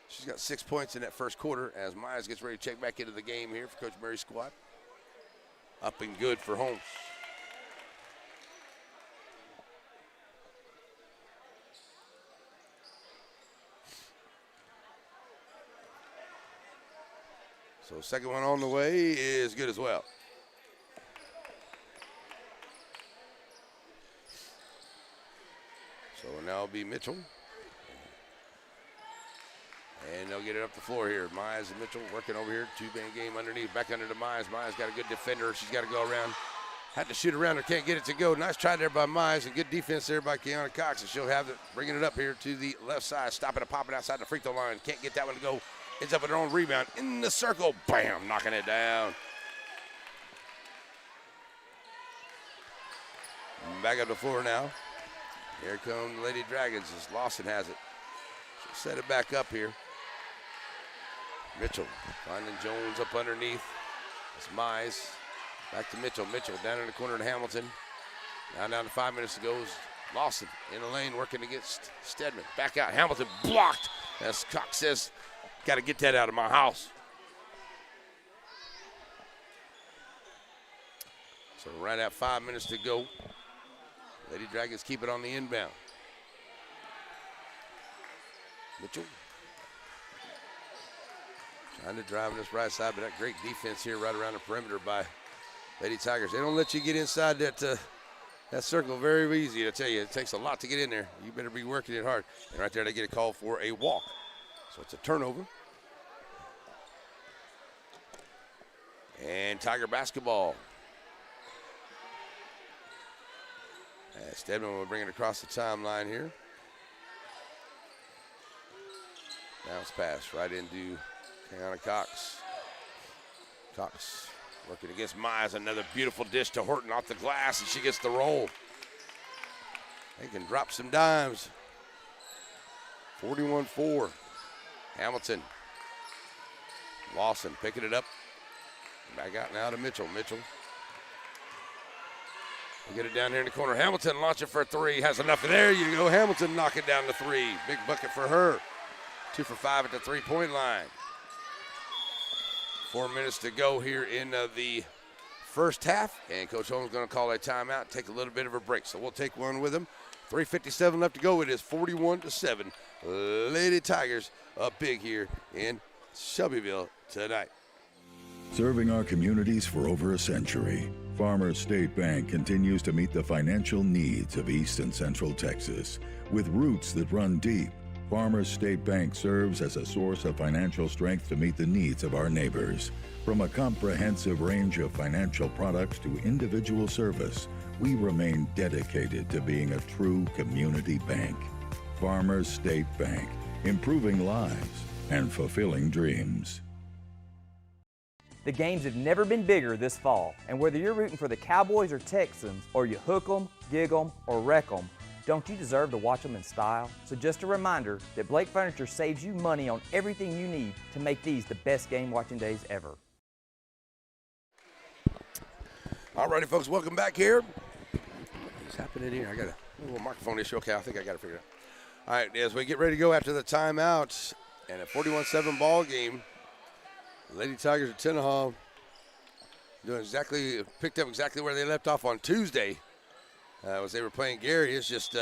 She's got 6 points in that first quarter as Myers gets ready to check back into the game here for Coach Mary's squad. Up and good for Holmes. So second one on the way is good as well. So now it'll be Mitchell. And they'll get it up the floor here. Mize and Mitchell working over here. 2-man game underneath. Back under to Mize. Mize got a good defender. She's got to go around. Had to shoot around her. Can't get it to go. Nice try there by Mize. And good defense there by Kiana Cox. And she'll have it, bringing it up here to the left side. Stopping and popping outside the free throw line. Can't get that one to go. Ends up with her own rebound. In the circle. Bam. Knocking it down. Back up the floor now. Here come the Lady Dragons as Lawson has it. She'll set it back up here. Mitchell finding Jones up underneath. It's Mize. Back to Mitchell. Mitchell down in the corner to Hamilton. Now down to 5 minutes to go. Lawson in the lane working against Stedman. Back out. Hamilton blocked. As Cox says, got to get that out of my house. So right at 5 minutes to go. Lady Dragons keep it on the inbound. Mitchell. Trying to drive on this right side, but that great defense here right around the perimeter by Lady Tigers. They don't let you get inside that circle very easy. I tell you, it takes a lot to get in there. You better be working it hard. And right there they get a call for a walk. So it's a turnover. And Tiger basketball. Stedman will bring it across the timeline here. Bounce pass right into Kiana Cox. Cox working against Mize. Another beautiful dish to Horton off the glass, and she gets the roll. They can drop some dimes. 41-4. Hamilton. Lawson picking it up. Back out now to Mitchell. Mitchell. We get it down here in the corner. Hamilton launching for 3. Has enough. There you go. Hamilton knocking down the 3. Big bucket for her. 2 for 5 at the 3-point line. 4 minutes to go here in the first half. And Coach Holmes going to call a timeout, take a little bit of a break. So we'll take one with him. 3:57 left to go. It is 41-7. Lady Tigers up big here in Shelbyville tonight. Serving our communities for over a century, Farmers State Bank continues to meet the financial needs of East and Central Texas. With roots that run deep, Farmers State Bank serves as a source of financial strength to meet the needs of our neighbors. From a comprehensive range of financial products to individual service, we remain dedicated to being a true community bank. Farmers State Bank, improving lives and fulfilling dreams. The games have never been bigger this fall, and whether you're rooting for the Cowboys or Texans, or you hook 'em, gig 'em, or wreck 'em, Don't you deserve to watch them in style? So just a reminder that Blake Furniture saves you money on everything you need to make these the best game watching days ever. All righty, folks, welcome back here. What's happening here? I got a little microphone issue. Okay, I think I got it figured out. All right, as we get ready to go after the timeout and a 41-7 ball game, Lady Tigers of Tenaha picked up exactly where they left off on Tuesday. As they were playing Gary, it's just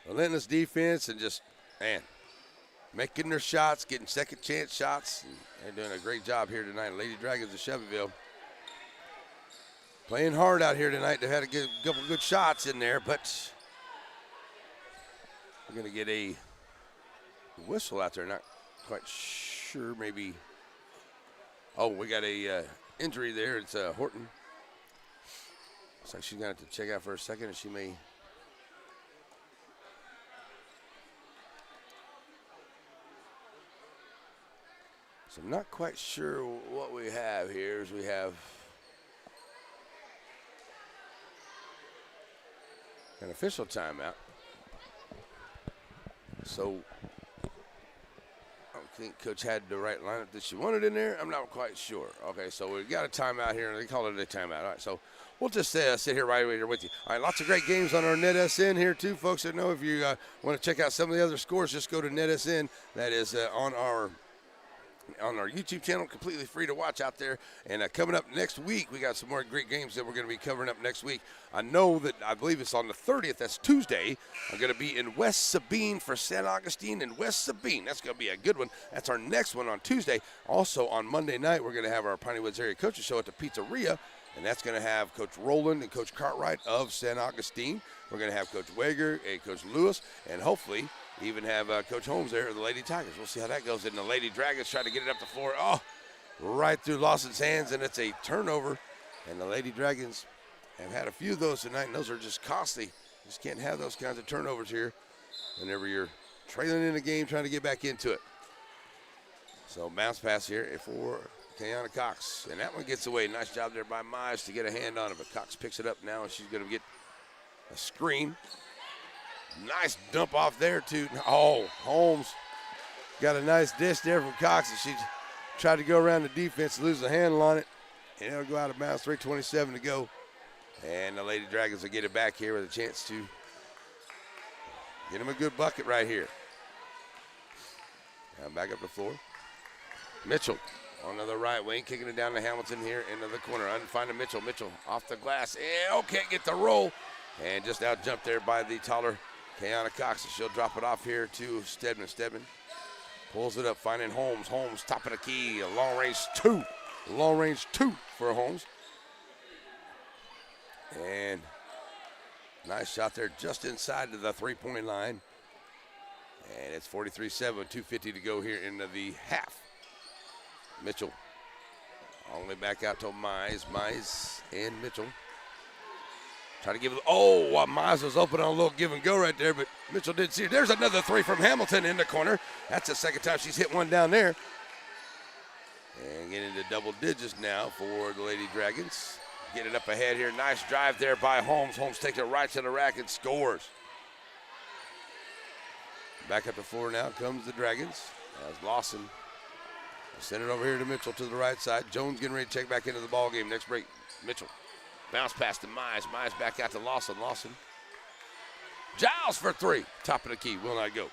relentless defense and just, man, making their shots, getting second chance shots. And they're doing a great job here tonight. Lady Dragons of Shelbyville playing hard out here tonight. They've had a couple good shots in there, but we're going to get a whistle out there. Not quite sure, maybe. Oh, we got a injury there. It's Horton. Looks like she's going to have to check out for a second, and she may. So I'm not quite sure what we have here. We have an official timeout. So I don't think Coach had the right lineup that she wanted in there. I'm not quite sure. Okay, so we've got a timeout here, and they call it a timeout. All right, so we'll just sit here right here with you. All right, lots of great games on our NetSN here, too, folks. I know if you want to check out some of the other scores, just go to NetSN. That is on our YouTube channel, completely free to watch out there. And coming up next week, we got some more great games that we're going to be covering up next week. I believe it's on the 30th. That's Tuesday. I'm going to be in West Sabine for San Augustine and West Sabine. That's going to be a good one. That's our next one on Tuesday. Also on Monday night, we're going to have our Piney Woods Area Coaches Show at the Pizzeria. And that's going to have Coach Rowland and Coach Cartwright of San Augustine. We're going to have Coach Wager and Coach Lewis, and hopefully even have Coach Holmes there of the Lady Tigers. We'll see how that goes. And the Lady Dragons try to get it up the floor. Oh, right through Lawson's hands, and it's a turnover. And the Lady Dragons have had a few of those tonight, and those are just costly. Just can't have those kinds of turnovers here whenever you're trailing in a game trying to get back into it. So bounce pass here for Tayana Cox. And that one gets away. Nice job there by Mize to get a hand on it, but Cox picks it up now, and she's going to get a screen. Nice dump off there, too. Oh, Holmes got a nice dish there from Cox, and she tried to go around the defense, lose the handle on it, and it'll go out of bounds. 3:27 to go. And the Lady Dragons will get it back here with a chance to get them a good bucket right here. Now back up the floor. Mitchell on the right wing, kicking it down to Hamilton here into the corner. Finding Mitchell. Mitchell off the glass. And can't get the roll. And just out jumped there by the taller Kayana Cox. She'll drop it off here to Stedman. Stedman pulls it up, finding Holmes. Holmes, top of the key, a long range two. Long range two for Holmes. And nice shot there just inside of the three-point line. And it's 43-7, 2:50 to go here into the half. Mitchell all the way back out to Mize. Mize and Mitchell. Try to give it. Mize was open on a little give and go right there, but Mitchell didn't see it. There's another three from Hamilton in the corner. That's the second time she's hit one down there. And getting into double digits now for the Lady Dragons. Get it up ahead here. Nice drive there by Holmes. Holmes takes it right to the rack and scores. Back up the floor now comes the Dragons. As Lawson send it over here to Mitchell to the right side. Jones getting ready to check back into the ball game. Next break, Mitchell. Bounce pass to Mize. Mize back out to Lawson. Lawson. Giles for three. Top of the key. Will not go.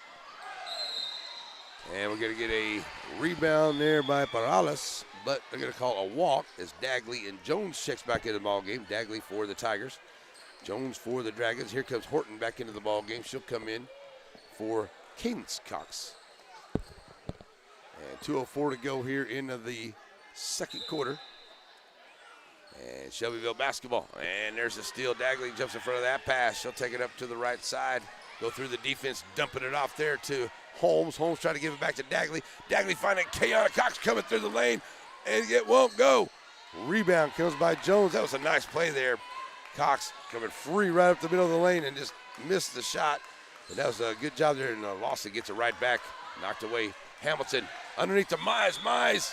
And we're going to get a rebound there by Parales, but they're going to call a walk as Dagley and Jones checks back into the ball game. Dagley for the Tigers. Jones for the Dragons. Here comes Horton back into the ball game. She'll come in for Cadence Cox. And 2:04 to go here into the second quarter. And Shelbyville basketball. And there's a steal. Dagley jumps in front of that pass. She'll take it up to the right side. Go through the defense, dumping it off there to Holmes. Holmes trying to give it back to Dagley. Dagley finding Kayana Cox coming through the lane. And it won't go. Rebound comes by Jones. That was a nice play there. Cox coming free right up the middle of the lane and just missed the shot. But that was a good job there. And Lawson gets it right back. Knocked away. Hamilton underneath to Mize. Mize.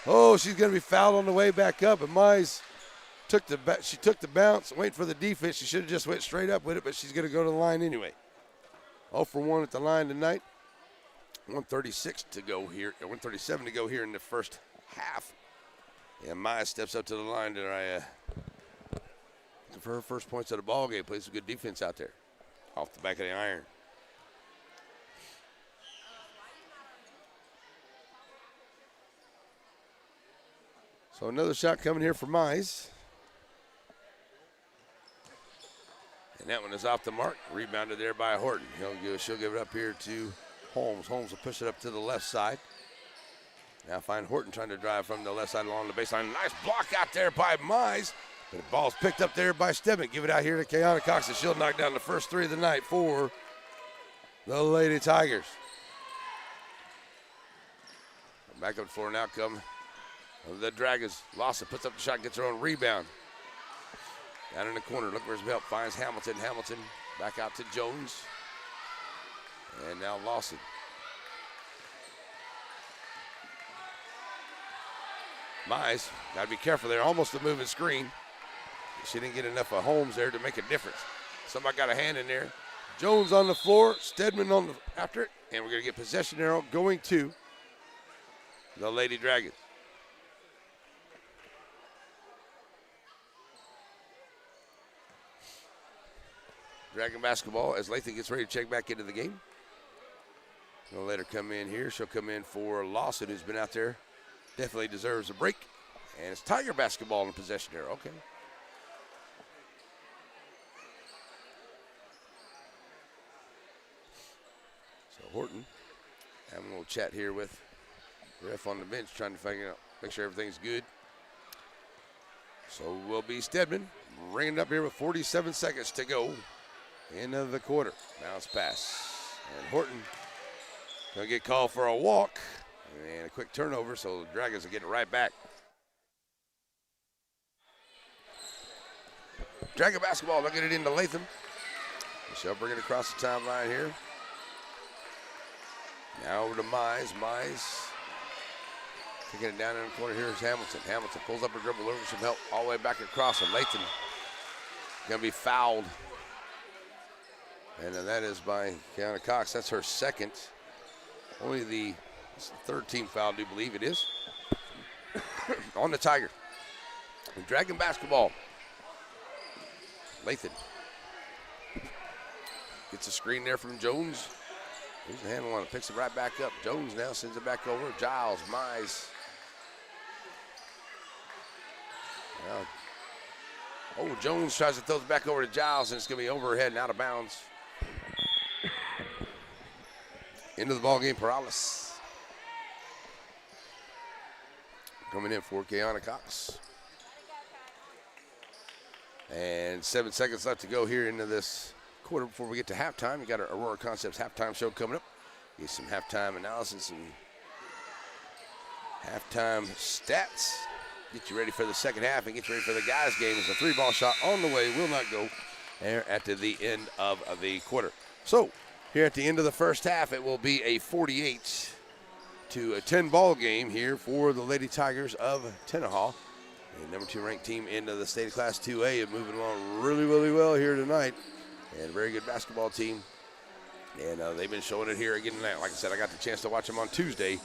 Oh, she's going to be fouled on the way back up. And Mize took the bounce, waiting for the defense. She should have just went straight up with it, but she's going to go to the line anyway. 0 for 1 at the line tonight. 1:36 to go here, 1:37 to go here in the first half. And Maya steps up to the line to try for her first points of the ball game. Plays some good defense out there, off the back of the iron. So another shot coming here for Mize. And that one is off the mark. Rebounded there by Horton. She'll give it up here to Holmes. Holmes will push it up to the left side. Now find Horton trying to drive from the left side along the baseline. Nice block out there by Mize. But the ball's picked up there by Stedman. Give it out here to Kiana Cox, and she'll knock down the first three of the night for the Lady Tigers. Back up for an outcome. The Dragons. Lawson puts up the shot, gets her own rebound. Down in the corner, look where's help, finds Hamilton. Hamilton back out to Jones. And now Lawson. Mize, gotta be careful there, almost a moving screen. She didn't get enough of Holmes there to make a difference. Somebody got a hand in there. Jones on the floor, Stedman on the after it, and we're gonna get possession arrow going to the Lady Dragons. Dragon basketball as Lathan gets ready to check back into the game. We'll let her come in here. She'll come in for Lawson, who's been out there. Definitely deserves a break. And it's Tiger basketball in possession there. Okay. So Horton having a little chat here with the ref on the bench, trying to figure out, make sure everything's good. So will be Stedman ringing it up here with 47 seconds to go. End of the quarter. Bounce pass. And Horton going to get called for a walk. And a quick turnover, so the Dragons are getting right back. Dragon basketball, they'll get it into Latham. She'll bring it across the timeline here. Now over to Mize. Mize taking it down in the corner. Here's Hamilton. Hamilton pulls up her dribble, looking for some help all the way back across. And Latham going to be fouled. And that is by Kiana Cox. That's her second. Only the third team foul, I do believe it is. On the Tiger. Dragon basketball. Lathan gets a screen there from Jones. Here's the handle on it. Picks it right back up. Jones now sends it back over. Giles, Mize. Now, Jones tries to throw it back over to Giles, and it's going to be over her head and out of bounds. Into the ball game, Perales. Coming in for Kiana Cox. And 7 seconds left to go here into this quarter before we get to halftime. We got our Aurora Concepts halftime show coming up. Get some halftime analysis and halftime stats. Get you ready for the second half and get you ready for the guys' game. As a three-ball shot on the way will not go there at the end of the quarter. So, here at the end of the first half, it will be a 48-10 ball game here for the Lady Tigers of Tenaha. The number 2 ranked team into the state of Class 2A and moving along really, really well here tonight. And a very good basketball team. And they've been showing it here again tonight. Like I said, I got the chance to watch them on Tuesday,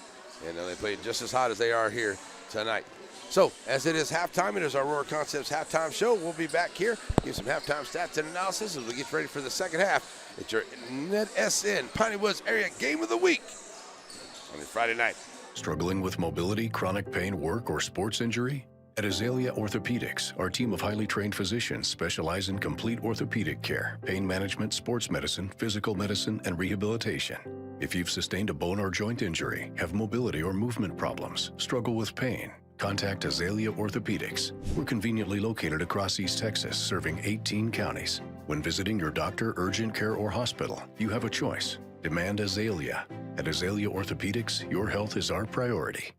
and they played just as hot as they are here tonight. So, as it is halftime, it is our Aurora Concepts halftime show. We'll be back here, give some halftime stats and analysis as we get ready for the second half. It's your NetSN Piney Woods Area Game of the Week on this Friday night. Struggling with mobility, chronic pain, work, or sports injury? At Azalea Orthopedics, our team of highly trained physicians specialize in complete orthopedic care, pain management, sports medicine, physical medicine, and rehabilitation. If you've sustained a bone or joint injury, have mobility or movement problems, struggle with pain, contact Azalea Orthopedics. We're conveniently located across East Texas, serving 18 counties. When visiting your doctor, urgent care, or hospital, you have a choice. Demand Azalea. At Azalea Orthopedics, your health is our priority.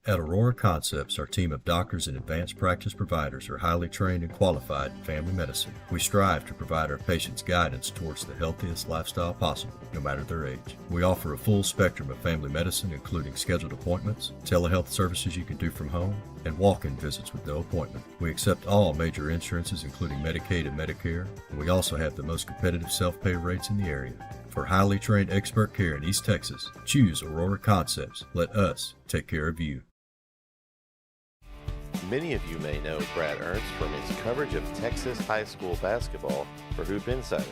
At Aurora Concepts, our team of doctors and advanced practice providers are highly trained and qualified in family medicine. We strive to provide our patients guidance towards the healthiest lifestyle possible, no matter their age. We offer a full spectrum of family medicine, including scheduled appointments, telehealth services you can do from home, and walk-in visits with no appointment. We accept all major insurances, including Medicaid and Medicare, and we also have the most competitive self-pay rates in the area. For highly trained expert care in East Texas, choose Aurora Concepts. Let us take care of you. Many of you may know Brad Ernst from his coverage of Texas high school basketball for Hoop Insider.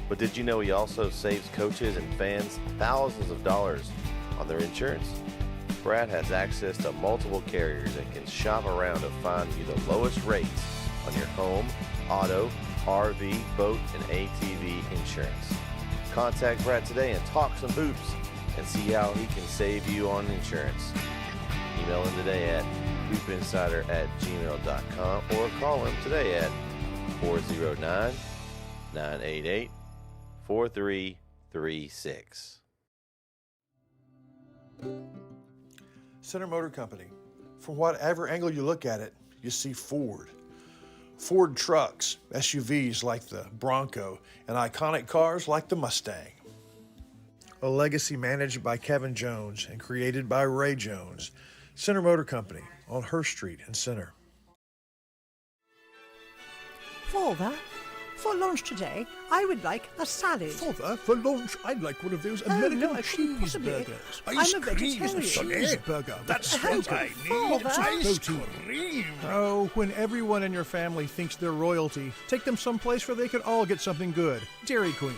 But did you know he also saves coaches and fans thousands of dollars on their insurance? Brad has access to multiple carriers and can shop around to find you the lowest rates on your home, auto, RV, boat, and ATV insurance. Contact Brad today and talk some hoops and see how he can save you on insurance. Email him today at hoopinsider@gmail.com or call him today at 409-988-4336. Center Motor Company. From whatever angle you look at it, you see Ford. Ford trucks, SUVs like the Bronco, and iconic cars like the Mustang. A legacy managed by Kevin Jones and created by Ray Jones. Center Motor Company on Hurst Street in Center. Father, for lunch today, I would like a salad. Father, for lunch, I'd like one of those Oh, American no, I couldn't possibly. cheeseburgers. I'm Ice a cream vegetarian. cheeseburger. That's what I need. Father. Ice cream. Oh, when everyone in your family thinks they're royalty, take them someplace where they can all get something good. Dairy Queen.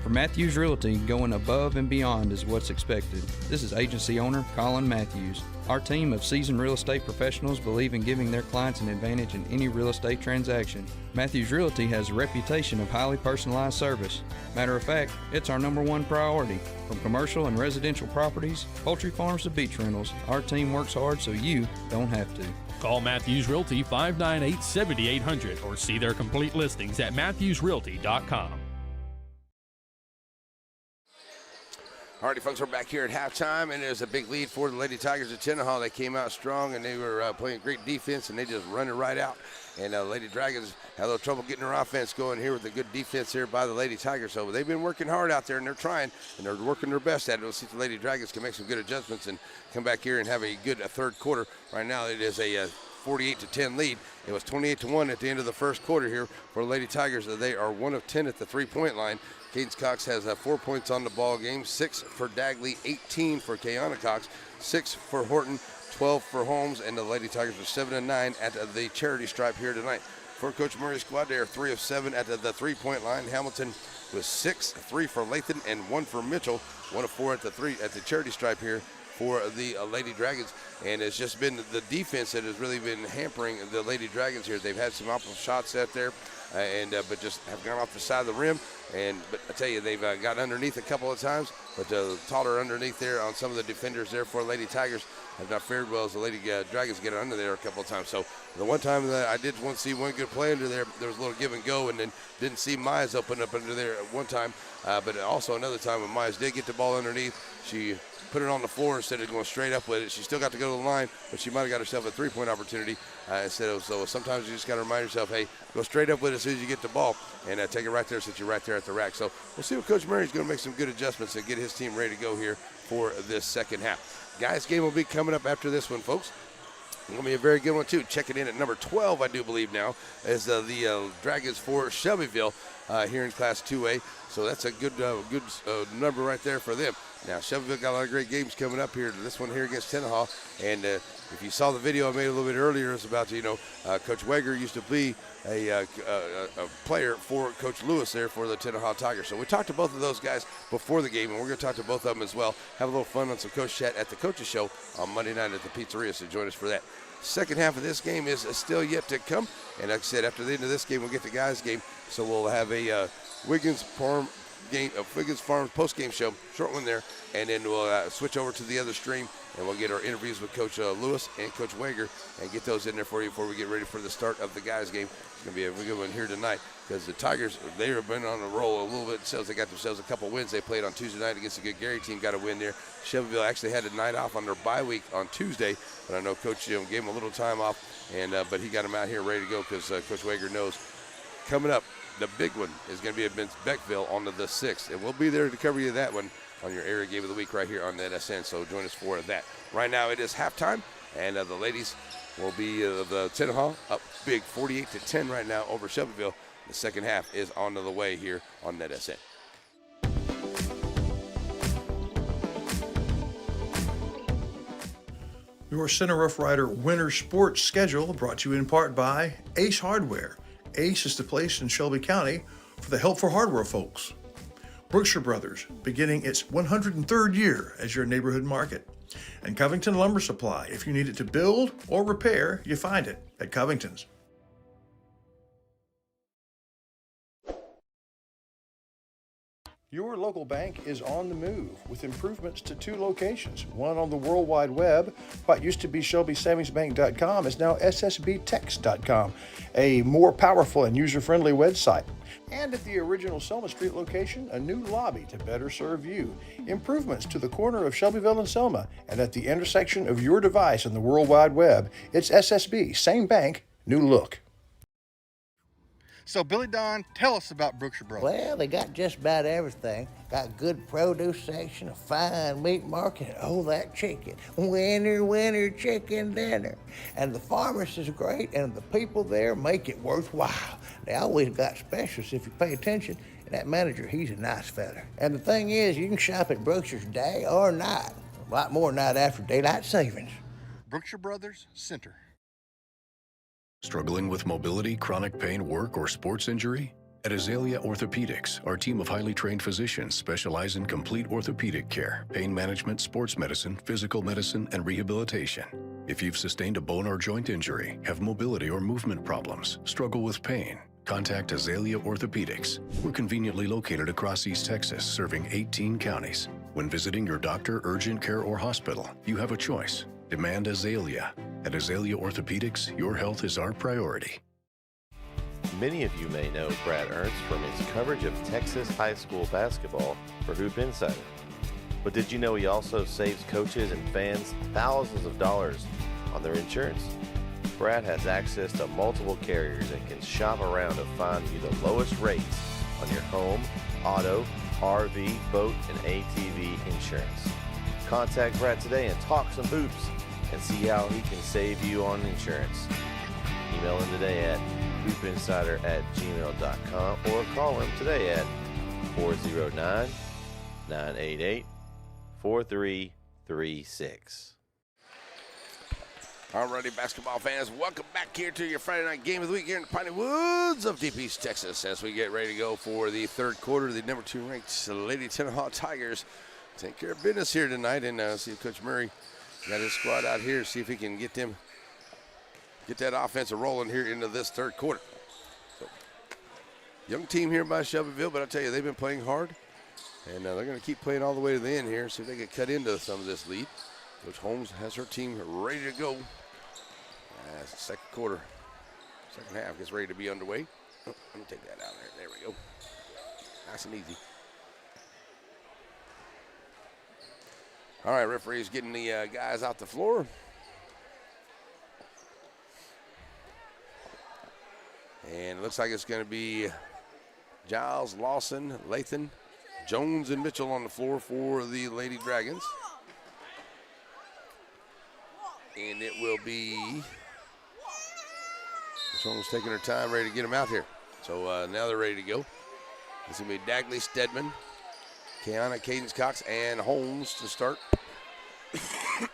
For Matthews Realty, going above and beyond is what's expected. This is agency owner Colin Matthews. Our team of seasoned real estate professionals believe in giving their clients an advantage in any real estate transaction. Matthews Realty has a reputation of highly personalized service. Matter of fact, it's our #1 priority. From commercial and residential properties, poultry farms to beach rentals, our team works hard so you don't have to. Call Matthews Realty 598-7800 or see their complete listings at matthewsrealty.com. Alrighty, folks, we're back here at halftime, and there's a big lead for the Lady Tigers of Tenaha. They came out strong, and they were playing great defense, and they just run it right out. And Lady Dragons had a little trouble getting their offense going here with the good defense here by the Lady Tigers. So they've been working hard out there, and they're trying, and they're working their best at it. We'll see if the Lady Dragons can make some good adjustments and come back here and have a good third quarter. Right now, it is a 48-10 lead. It was 28-1 at the end of the first quarter here for the Lady Tigers. They are 1 of 10 at the three-point line. Cadence Cox has 4 points on the ball game, 6 for Dagley, 18 for Kayana Cox, 6 for Horton, 12 for Holmes, and the Lady Tigers are 7-9 at the charity stripe here tonight. For Coach Murray's squad, they are 3 of 7 at the three-point line. Hamilton with 6, 3 for Lathan, and 1 for Mitchell, 1 of 4 at the charity stripe here for the Lady Dragons. And it's just been the defense that has really been hampering the Lady Dragons here. They've had some optimal shots out there, but just have gone off the side of the rim. But I tell you, they've got underneath a couple of times, but taller underneath there on some of the defenders there for Lady Tigers have not fared well as the Lady Dragons get under there a couple of times. So the one time that I did want to see one good play under there, there was a little give and go, and then didn't see Myers open up under there at one time. But also another time when Myers did get the ball underneath, she put it on the floor instead of going straight up with it. She still got to go to the line, but she might have got herself a three-point opportunity instead of. So sometimes you just got to remind yourself, hey, go straight up with it as soon as you get the ball and take it right there since you're right there at the rack. So we'll see what Coach Murray's going to make some good adjustments and get his team ready to go here for this second half. Guys, game will be coming up after this one, folks. It's going to be a very good one, too. Checking in at number 12, I do believe now, is the Dragons for Shelbyville here in Class 2A. So that's a good number right there for them. Now, Shelbyville got a lot of great games coming up here. This one here against Tenaha. And if you saw the video I made a little bit earlier, it's about, Coach Weger used to be a player for Coach Lewis there for the Tenaha Tigers. So we talked to both of those guys before the game, and we're going to talk to both of them as well. Have a little fun on some Coach Chat at the Coaches Show on Monday night at the Pizzeria, so join us for that. Second half of this game is still yet to come. And like I said, after the end of this game, we'll get the guys' game. So we'll have a Wiggins Figgins Farms post-game show, short one there, and then we'll switch over to the other stream, and we'll get our interviews with Coach Lewis and Coach Wager and get those in there for you before we get ready for the start of the guys' game. It's going to be a good one here tonight because the Tigers, they have been on a roll a little bit themselves. They got themselves a couple wins. They played on Tuesday night against a good Gary team, got a win there. Shelbyville actually had a night off on their bye week on Tuesday, but I know Coach gave him a little time off, and but he got them out here ready to go because Coach Wager knows coming up, the big one is going to be against Beckville on the 6th, and we'll be there to cover you that one on your area game of the week right here on NetSN, so join us for that. Right now it is halftime, and the ladies will be the Tenaha up big 48-10 right now over Shelbyville. The second half is on the way here on NetSN. Your Center Rough Rider winter sports schedule brought to you in part by Ace Hardware. Ace is the place in Shelby County for the helpful hardware folks. Brookshire Brothers, beginning its 103rd year as your neighborhood market. And Covington Lumber Supply. If you need it to build or repair, you find it at Covington's. Your local bank is on the move with improvements to 2 locations. One on the World Wide Web. What used to be ShelbySavingsBank.com is now SSBTex.com, a more powerful and user-friendly website. And at the original Selma Street location, a new lobby to better serve you. Improvements to the corner of Shelbyville and Selma, and at the intersection of your device and the World Wide Web, it's SSB, same bank, new look. So, Billy Don, tell us about Brookshire Brothers. Well, they got just about everything. Got good produce section, a fine meat market, and oh, that chicken. Winner, chicken dinner. And the pharmacist is great, and the people there make it worthwhile. They always got specials if you pay attention, and that manager, he's a nice fella. And the thing is, you can shop at Brookshire's day or night. A lot more night after daylight savings. Brookshire Brothers Center. Struggling with mobility, chronic pain, work, or sports injury? At Azalea Orthopedics, our team of highly trained physicians specialize in complete orthopedic care, pain management, sports medicine, physical medicine, and rehabilitation. If you've sustained a bone or joint injury, have mobility or movement problems, struggle with pain, contact Azalea Orthopedics. We're conveniently located across East Texas, serving 18 counties. When visiting your doctor, urgent care, or hospital, you have a choice. Demand Azalea. At Azalea Orthopedics, your health is our priority. Many of you may know Brad Ernst from his coverage of Texas high school basketball for Hoop Insider. But did you know he also saves coaches and fans thousands of dollars on their insurance? Brad has access to multiple carriers and can shop around to find you the lowest rates on your home, auto, RV, boat, and ATV insurance. Contact Brad today and talk some hoops and see how he can save you on insurance. Email him today at hoopinsider@gmail.com or call him today at 409-988-4336. Alrighty, basketball fans, welcome back here to your Friday night game of the week here in the Piney Woods of Deep East Texas as we get ready to go for the third quarter. The number 2 ranked Lady Tenaha Tigers take care of business here tonight, and see if Coach Murray got his squad out here, see if he can get that offense rolling here into this third quarter. So, young team here by Shelbyville, but I'll tell you, they've been playing hard, and they're going to keep playing all the way to the end here, see if they can cut into some of this lead. Coach Holmes has her team ready to go. As the second half gets ready to be underway. Oh, let me take that out there. There we go. Nice and easy. All right, referee's getting the guys out the floor. And it looks like it's going to be Giles, Lawson, Lathan, Jones, and Mitchell on the floor for the Lady Dragons. And it will be, someone's taking her time, ready to get them out here. So now they're ready to go. It's going to be Dagley, Stedman, Kiana, Cadence Cox, and Holmes to start.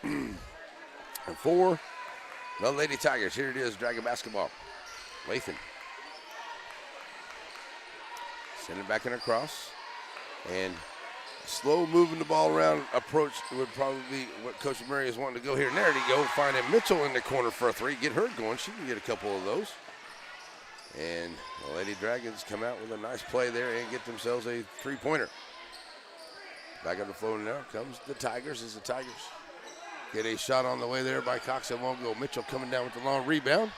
And for the Lady Tigers, here it is, Dragon basketball. Lathan. Send it back and across. And slow moving the ball around approach would probably be what Coach Murray is wanting to go here. And there you go, finding Mitchell in the corner for a 3. Get her going. She can get a couple of those. And the Lady Dragons come out with a nice play there and get themselves a three-pointer. Back on the floor now comes the Tigers as the Tigers get a shot on the way there by Cox. It won't go. Mitchell coming down with the long rebound.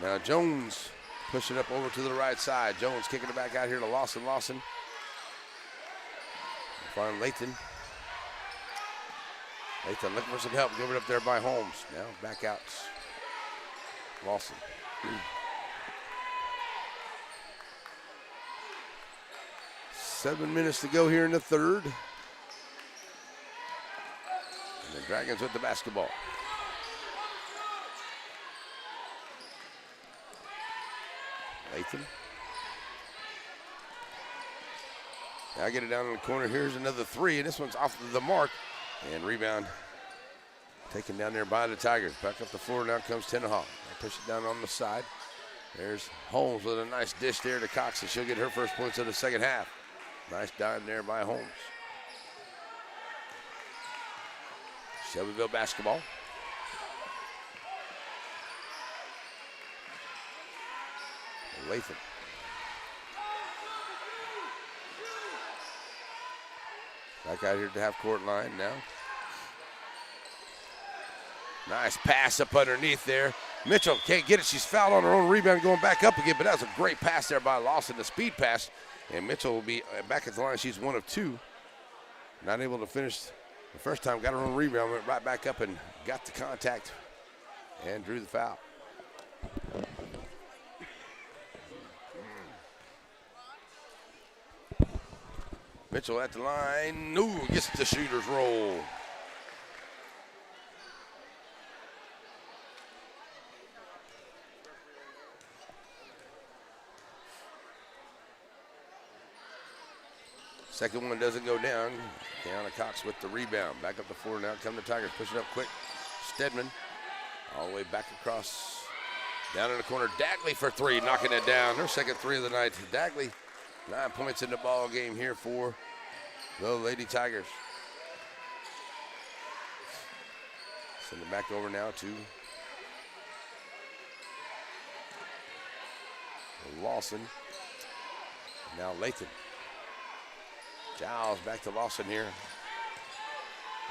Now Jones pushing up over to the right side. Jones kicking it back out here to Lawson. Lawson. Find Lathan. Lathan looking for some help. Give it up there by Holmes. Now back out. Lawson. 7 minutes to go here in the third. And the Dragons with the basketball. Lathan. Now get it down in the corner. Here's another three, and this one's off the mark. And rebound taken down there by the Tigers. Back up the floor, now comes Tenaha. Push it down on the side. There's Holmes with a nice dish there to Cox, and she'll get her first points of the second half. Nice dime there by Holmes. Shelbyville basketball. Lathan. Back out here to half-court line now. Nice pass up underneath there. Mitchell can't get it. She's fouled on her own rebound, going back up again, but that was a great pass there by Lawson, the speed pass. And Mitchell will be back at the line. She's 1 of 2. Not able to finish the first time. Got her own rebound, went right back up and got the contact and drew the foul. Mitchell at the line. Ooh, gets the shooter's roll. Second one doesn't go down. Kiana Cox with the rebound. Back up the floor now. Come the Tigers. Push it up quick. Stedman all the way back across. Down in the corner. Dagley for three. Knocking it down. Her second three of the night. Dagley, 9 points in the ball game here for the Lady Tigers. Send it back over now to Lawson. Now Lathan. Giles back to Lawson here.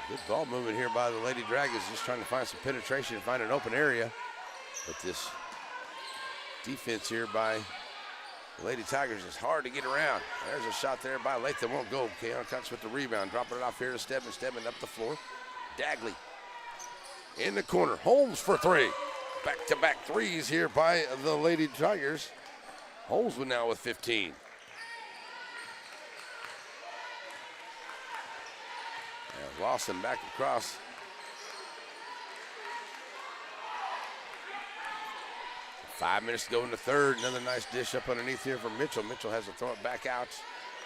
Good ball movement here by the Lady Dragons, just trying to find some penetration and find an open area. But this defense here by the Lady Tigers is hard to get around. There's a shot there by Lathan, won't go. Keon Cox with the rebound, dropping it off here to Stedman. Stedman up the floor. Dagley in the corner. Holmes for three. Back-to-back threes here by the Lady Tigers. Holmes now with 15. Lawson back across. Five minutes to go in the third. Another nice dish up underneath here from Mitchell. Mitchell has to throw it back out.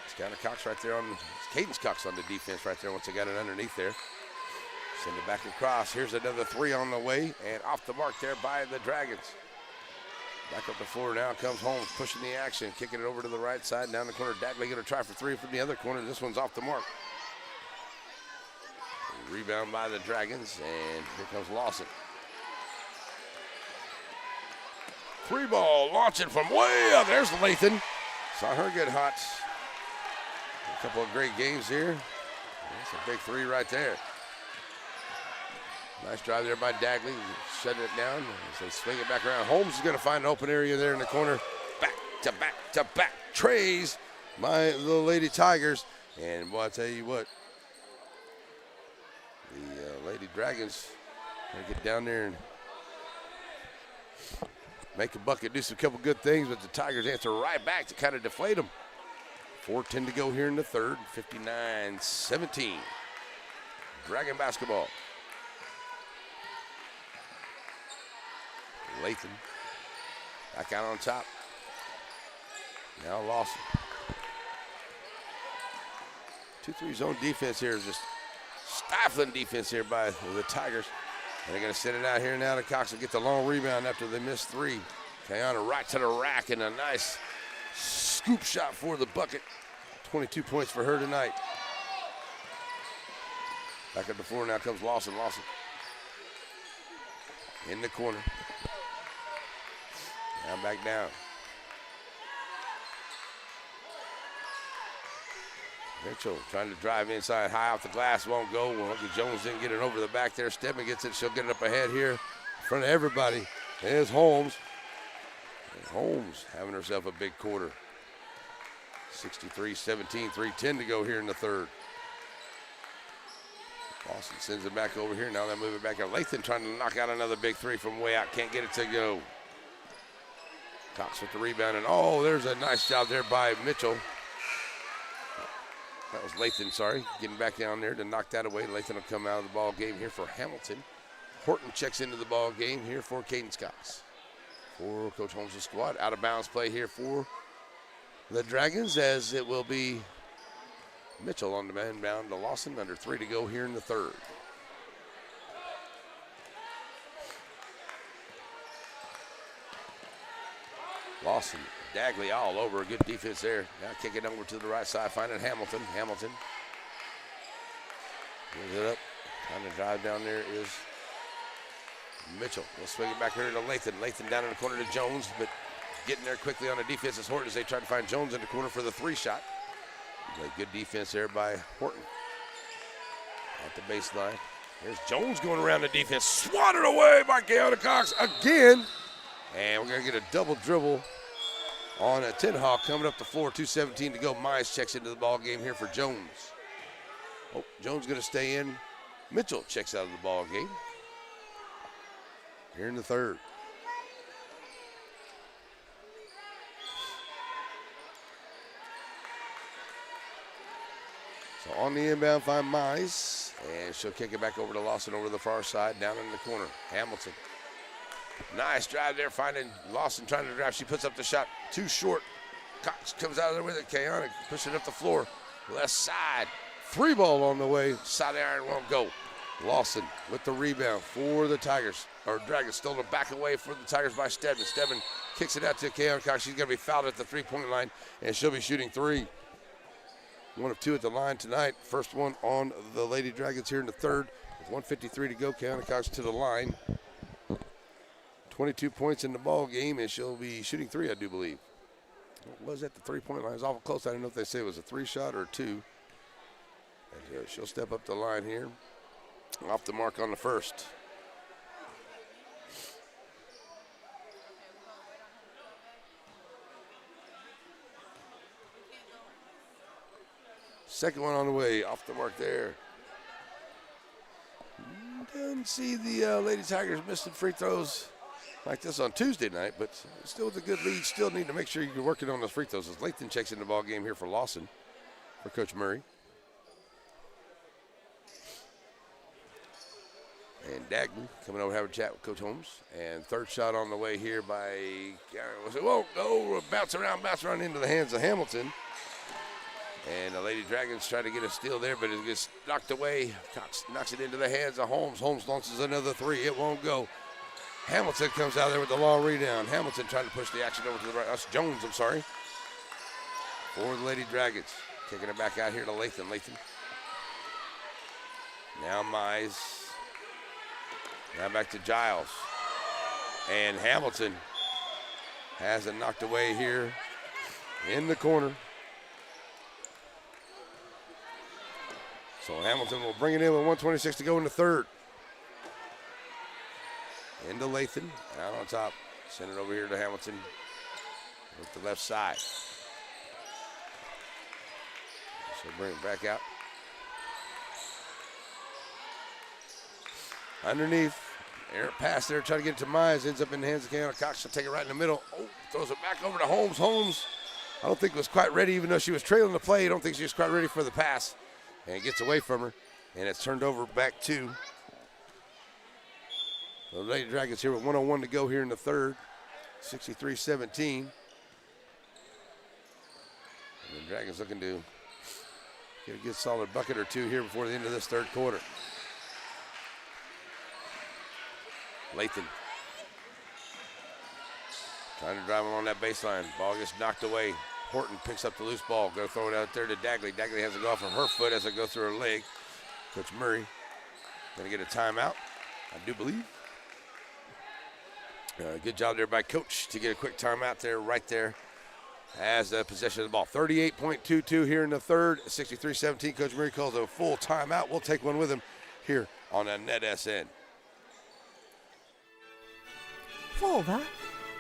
It's kind of Cox right there on, Cadence Cox on the defense right there once they got it underneath there. Send it back across. Here's another three on the way and off the mark there by the Dragons. Back up the floor now comes Holmes pushing the action, kicking it over to the right side. Down the corner, Dagley going to try for three from the other corner. This one's off the mark. Rebound by the Dragons, and here comes Lawson. Three ball launching from way up. There's Lathan. Saw her get hot. A couple of great games here. That's a big three right there. Nice drive there by Dagley. Shutting it down as they swing it back around. Holmes is going to find an open area there in the corner. Back to back to back trays by the Lady Tigers. And boy, I tell you what, the Lady Dragons going to get down there and make a bucket, do some couple good things, but the Tigers answer right back to kind of deflate them. 4:10 to go here in the third, 59-17. Dragon basketball. Lathan back out on top. Now Lawson. 2-3 zone defense here is just stifling defense here by the Tigers. And they're going to send it out here now to Cox and get the long rebound after they missed three. Kayana right to the rack and a nice scoop shot for the bucket. 22 points for her tonight. Back up the floor now comes Lawson. Lawson in the corner. Now back down. Mitchell trying to drive inside, high off the glass, won't go. Well, Jones didn't get it over the back there. Stedman gets it. She'll get it up ahead here in front of everybody. There's Holmes. And Holmes having herself a big quarter. 63-17, 3:10 to go here in the third. Lawson sends it back over here. Now they move it back up. Lathan trying to knock out another big three from way out. Can't get it to go. Cox with the rebound. And, oh, there's a nice job there by Mitchell. That was Lathan, sorry. Getting back down there to knock that away. Lathan will come out of the ball game here for Hamilton. Horton checks into the ball game here for Cadence Cox. For Coach Holmes' squad. Out of bounds play here for the Dragons, as it will be Mitchell on the man down to Lawson. Under 3 to go here in the third. Lawson, Dagley all over. Good defense there. Now kick it over to the right side, finding Hamilton. Hamilton gives it up. Trying to drive down there is Mitchell. We'll swing it back here to Lathan. Lathan down in the corner to Jones, but getting there quickly on the defense is Horton as they try to find Jones in the corner for the 3 shot. Good defense there by Horton. At the baseline. There's Jones going around the defense. Swatted away by Keona Cox again. And we're going to get a double dribble on a Tenaha coming up the floor. 2:17 to go. Mize checks into the ball game here for Jones. Oh, Jones going to stay in. Mitchell checks out of the ball game here in the third. So on the inbound, find Mize, and she'll kick it back over to Lawson over the far side, down in the corner. Hamilton. Nice drive there, finding Lawson trying to drive. She puts up the shot, too short. Cox comes out of there with it. Keona pushing up the floor. Left side. 3 ball on the way. Side iron won't go. Lawson with the rebound for the Tigers. Or Dragons stolen back away for the Tigers by Stedman. Stedman kicks it out to Keona Cox. She's going to be fouled at the 3-point line, and she'll be shooting 3. 1 of 2 at the line tonight. First one on the Lady Dragons here in the third. With 1:53 to go, Keona Cox to the line. 22 points in the ball game, and she'll be shooting 3, I do believe. It was at the 3-point line. It was awful close. I didn't know if they say it was a 3 shot or a 2. And she'll step up the line here. Off the mark on the first. Second one on the way, off the mark there. Didn't see the Lady Tigers missing free throws like this on Tuesday night, but still with a good lead. Still need to make sure you're working on those free throws. As Lathan checks in the ball game here for Lawson, for Coach Murray. And Dagley coming over to have a chat with Coach Holmes. And third shot on the way here by, won't go, bounce around into the hands of Hamilton. And the Lady Dragons try to get a steal there, but it gets knocked away. Cox knocks it into the hands of Holmes. Holmes launches another 3. It won't go. Hamilton comes out there with the long rebound. Hamilton trying to push the action over to the right. That's Jones, I'm sorry. For the Lady Dragons. Kicking it back out here to Lathan. Lathan. Now Mize. Now back to Giles. And Hamilton has it knocked away here in the corner. So Hamilton will bring it in with 1:26 to go in the third. Into Lathan, out on top. Send it over here to Hamilton with the left side. So bring it back out. Underneath, air pass there, trying to get it to Mize. Ends up in the hands of Keona Cox. She'll take it right in the middle. Oh, throws it back over to Holmes. Holmes, I don't think was quite ready, even though she was trailing the play. I don't think she was quite ready for the pass. And it gets away from her, and it's turned over back to the Lady Dragons here with 1:01 to go here in the third. 63-17. And the Dragons looking to get a good solid bucket or 2 here before the end of this third quarter. Lathan trying to drive along that baseline. Ball gets knocked away. Horton picks up the loose ball. Go throw it out there to Dagley. Dagley has it go off of her foot as it goes through her leg. Coach Murray going to get a timeout, I do believe. Good job there by Coach to get a quick timeout there, right there, as the possession of the ball. 38.22 here in the third, 63-17. Coach Murray calls a full timeout. We'll take one with him here on a Net SN. Father,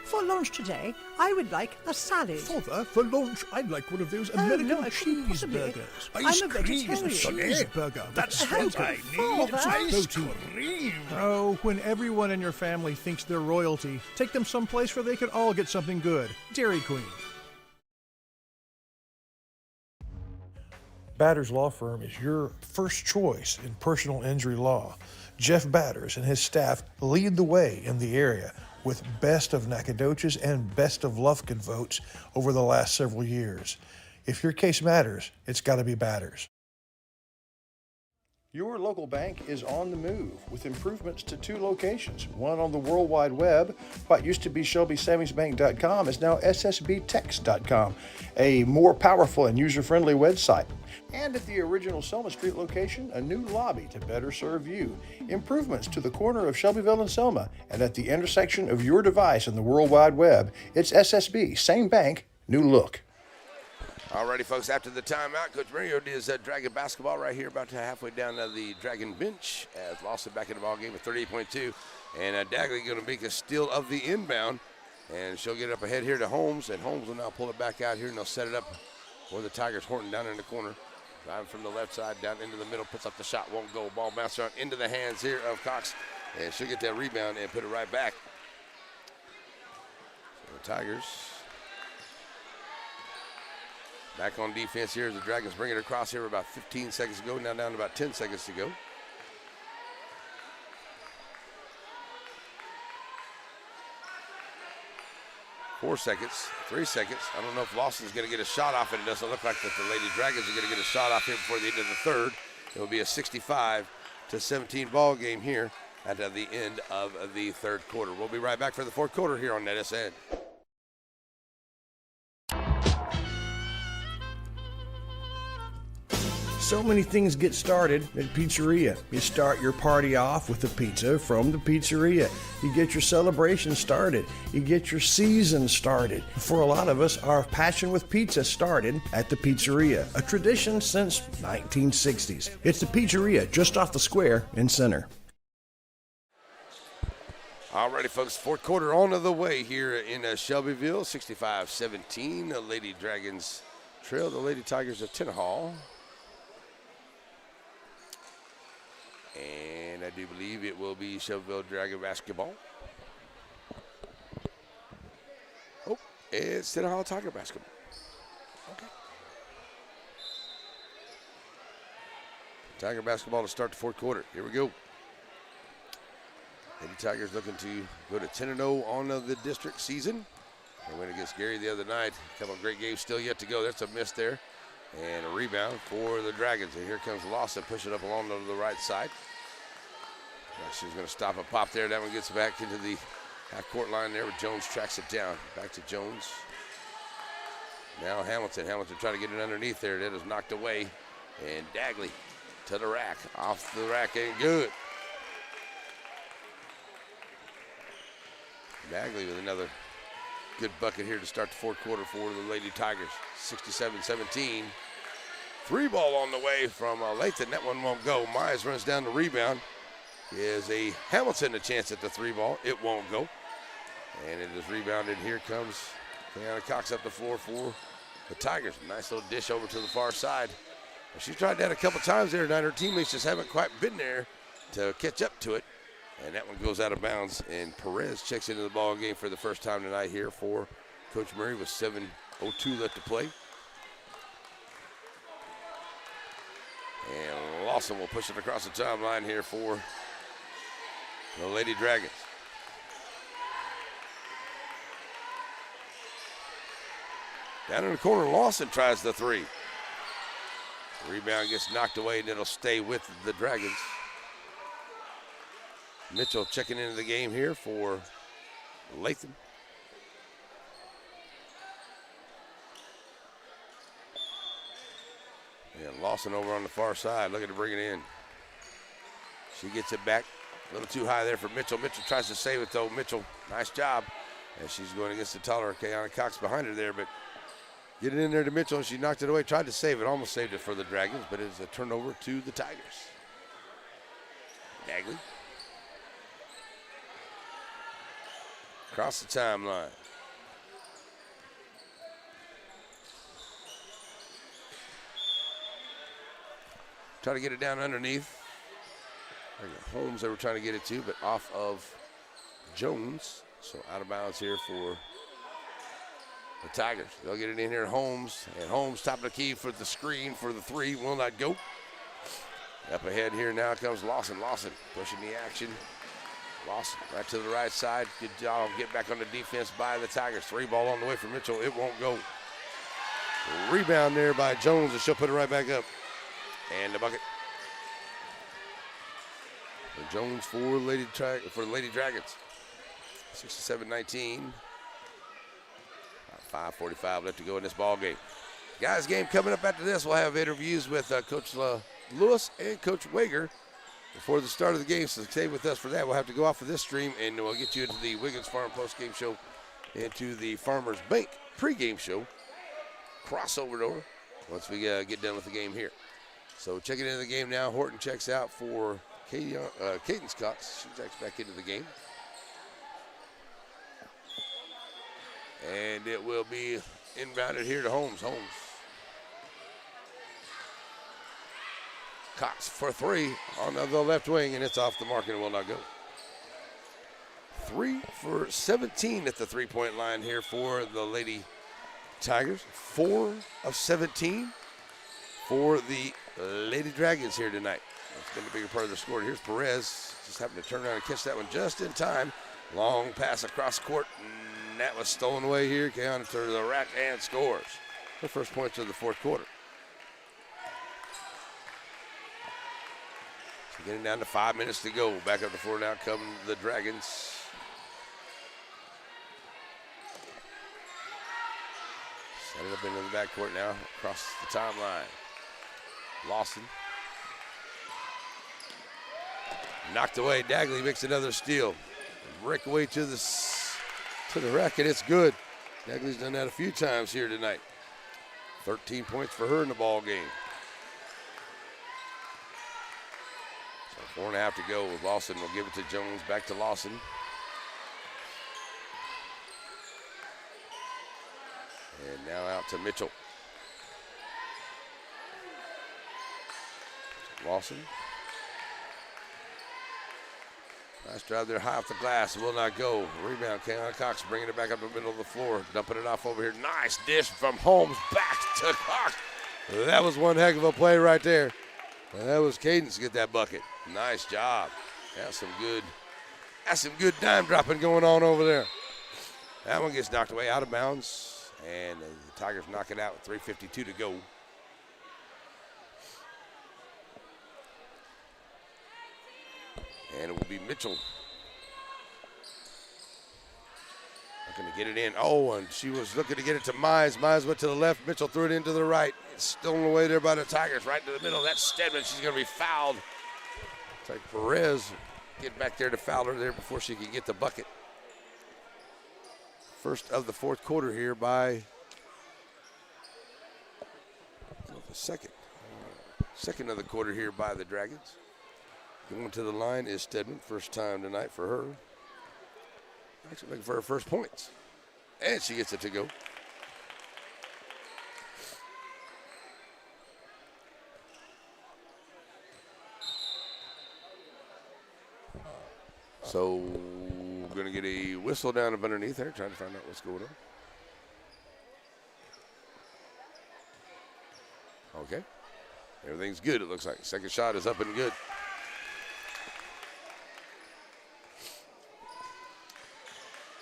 for lunch today, I would like a salad. Father, for lunch, I'd like one of those American no, I couldn't possibly. cheeseburgers. I'm a vegetarian. Cheeseburger. That's what I need. Father. Ice cream. Oh, when everyone in your family thinks they're royalty, take them someplace where they could all get something good. Dairy Queen. Batters Law Firm is your first choice in personal injury law. Jeff Batters and his staff lead the way in the area with best of Nacogdoches and best of Lufkin votes over the last several years. If your case matters, it's got to be Batters. Your local bank is on the move with improvements to 2 locations, one on the World Wide Web. What used to be ShelbySavingsBank.com is now SSBTex.com, a more powerful and user-friendly website. And at the original Selma Street location, a new lobby to better serve you. Improvements to the corner of Shelbyville and Selma, and at the intersection of your device and the World Wide Web, it's SSB, same bank, new look. Alrighty, folks, after the timeout, Coach Mario is Dragon basketball right here, about halfway down the Dragon bench, as Lawson back in the ball game with 38.2. And Dagley going to make a steal of the inbound, and she'll get it up ahead here to Holmes, and Holmes will now pull it back out here, and they'll set it up for the Tigers. Horton down in the corner, driving from the left side down into the middle, puts up the shot, won't go. Ball bounces around into the hands here of Cox, and she'll get that rebound and put it right back. So the Tigers back on defense here as the Dragons bring it across here about 15 seconds ago, now down to about 10 seconds to go. Four seconds, 3 seconds. I don't know if Lawson's going to get a shot off, and it doesn't look like that the Lady Dragons are going to get a shot off here before the end of the third. It will be a 65-17 ball game here at the end of the third quarter. We'll be right back for the fourth quarter here on Net SN. So many things get started at Pizzeria. You start your party off with a pizza from the pizzeria. You get your celebration started. You get your season started. For a lot of us, our passion with pizza started at the Pizzeria, a tradition since 1960s. It's the Pizzeria just off the square in Center. Alrighty, folks, fourth quarter on the way here in Shelbyville, 65-17. The Lady Dragons trail the Lady Tigers of Tenaha. And I do believe it will be Shelbyville Dragon basketball. Oh, it's Tenaha Tiger basketball. Okay. Tiger basketball to start the fourth quarter. Here we go. Lady Tigers looking to go to 10-0 on the district season. They went against Gary the other night. A couple of great games still yet to go. That's a miss there. And a rebound for the Dragons. And here comes Lawson pushing up along to the right side. She's going to stop a pop there. That one gets back into the half-court line there, but Jones tracks it down. Back to Jones. Now Hamilton. Hamilton trying to get it underneath there. That is knocked away. And Dagley to the rack. Off the rack ain't good. Dagley with another good bucket here to start the fourth quarter for the Lady Tigers. 67-17. Three ball on the way from Lathan. That one won't go. Myers runs down the rebound. Is a Hamilton a chance at the three ball. It won't go. And it is rebounded. Here comes Kiana Cox up the floor for the Tigers. Nice little dish over to the far side. She tried that a couple times there tonight. Her teammates just haven't quite been there to catch up to it. And that one goes out of bounds. And Perez checks into the ball game for the first time tonight here for Coach Murray with 7:02 left to play. And Lawson will push it across the timeline here for the Lady Dragons. Down in the corner, Lawson tries the three. The rebound gets knocked away, and it'll stay with the Dragons. Mitchell checking into the game here for Latham. And Lawson over on the far side, looking to bring it in. She gets it back. A little too high there for Mitchell. Mitchell tries to save it, though. Mitchell Nice job. And she's going against the taller Kayana Cox behind her there, but get it in there to Mitchell. She knocked it away, tried to save it, almost saved it for the Dragons, but it's a turnover to the Tigers. Dagley. Across the timeline. Try to get it down underneath. Holmes they were trying to get it to, but off of Jones. So out of bounds here for the Tigers. They'll get it in here to Holmes. And Holmes top of the key for the screen for the three. Will not go. Up ahead here now comes Lawson. Lawson pushing the action. Lawson right to the right side. Good job. Get back on the defense by the Tigers. Three ball on the way for Mitchell. It won't go. Rebound there by Jones, and she'll put it right back up. And the bucket. For Jones for the Lady Dragons. 67-19. 5:45 left to go in this ball game. Guys, game coming up after this. We'll have interviews with Coach Lewis and Coach Wager before the start of the game. So stay with us for that. We'll have to go off of this stream, and we'll get you into the Wiggins Farm post-game show, into the Farmers Bank pre-game show. Crossover over once we get done with the game here. So checking into the game now. Horton checks out for Cadence Cox. She checks back into the game. And it will be inbounded here to Holmes. Holmes. Cox for three on the left wing, and it's off the mark and it will not go. 3 for 17 at the three-point line here for the Lady Tigers. 4 of 17 for the Lady Dragons here tonight. That's been a bigger part of their score. Here's Perez. Just happened to turn around and catch that one just in time. Long pass across court. And that was stolen away here. Keanu to the rack and scores. The first points of the fourth quarter. So getting down to 5 minutes to go. Back up the floor now come the Dragons. Set it up into the backcourt now. Across the timeline. Lawson. Knocked away. Dagley makes another steal. Breakaway to the rack, and it's good. Dagley's done that a few times here tonight. 13 points for her in the ball game. So 4.5 to go with Lawson. We'll give it to Jones. Back to Lawson. And now out to Mitchell. Lawson. Nice drive there high off the glass. Will not go. Rebound. Keanu Cox bringing it back up the middle of the floor. Dumping it off over here. Nice dish from Holmes. Back to Cox. That was one heck of a play right there. And that was Cadence to get that bucket. Nice job. That's some good dime dropping going on over there. That one gets knocked away out of bounds. And the Tigers knock it out with 3:52 to go. And it will be Mitchell. Looking to get it in. Oh, and she was looking to get it to Mize. Mize went to the left. Mitchell threw it into the right. It's stolen away there by the Tigers. Right into the middle. That's Stedman. She's going to be fouled. It's like Perez get back there to foul her there before she can get the bucket. First of the fourth quarter here by the second of the quarter here by the Dragons. Going to the line is Stedman. First time tonight for her. Actually looking for her first points. And she gets it to go. So we're going to get a whistle down up underneath there, trying to find out what's going on. Okay. Everything's good, it looks like. Second shot is up and good.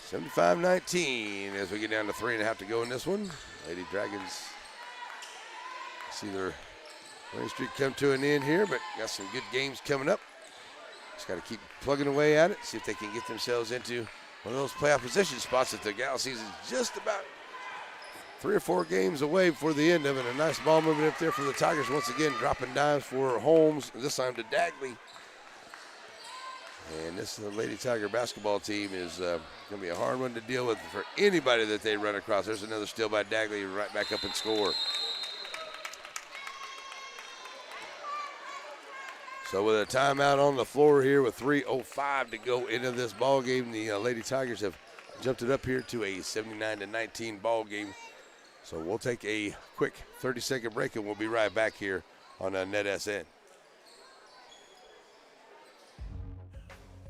$75-19 as we get down to 3.5 to go in this one. Lady Dragons see their winning streak come to an end here, but got some good games coming up. Just got to keep plugging away at it, see if they can get themselves into one of those playoff position spots that the gal season is just about 3 or 4 games away before the end of it. A nice ball movement up there for the Tigers once again, dropping dimes for Holmes, this time to Dagley. And this Lady Tiger basketball team is going to be a hard one to deal with for anybody that they run across. There's another steal by Dagley, right back up and score. So with a timeout on the floor here with 3:05 to go into this ball game, the Lady Tigers have jumped it up here to a 79-19 ball game. So we'll take a quick 30-second break, and we'll be right back here on NetSN.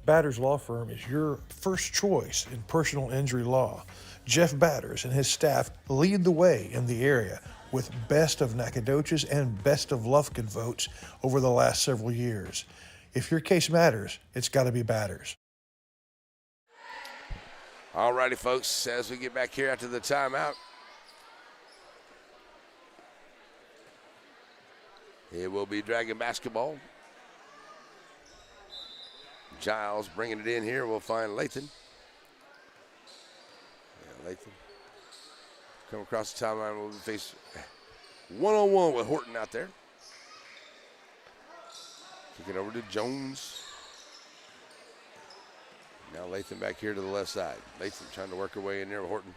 Batters Law Firm is your first choice in personal injury law. Jeff Batters and his staff lead the way in the area with best of Nacogdoches and best of Lufkin votes over the last several years. If your case matters, it's got to be Batters. All righty, folks, as we get back here after the timeout, it will be Dragon basketball. Giles bringing it in here. We'll find Lathan. Yeah, Lathan. Come across the timeline. We'll face one-on-one with Horton out there. Kick it over to Jones. Now Lathan back here to the left side. Lathan trying to work her way in there with Horton.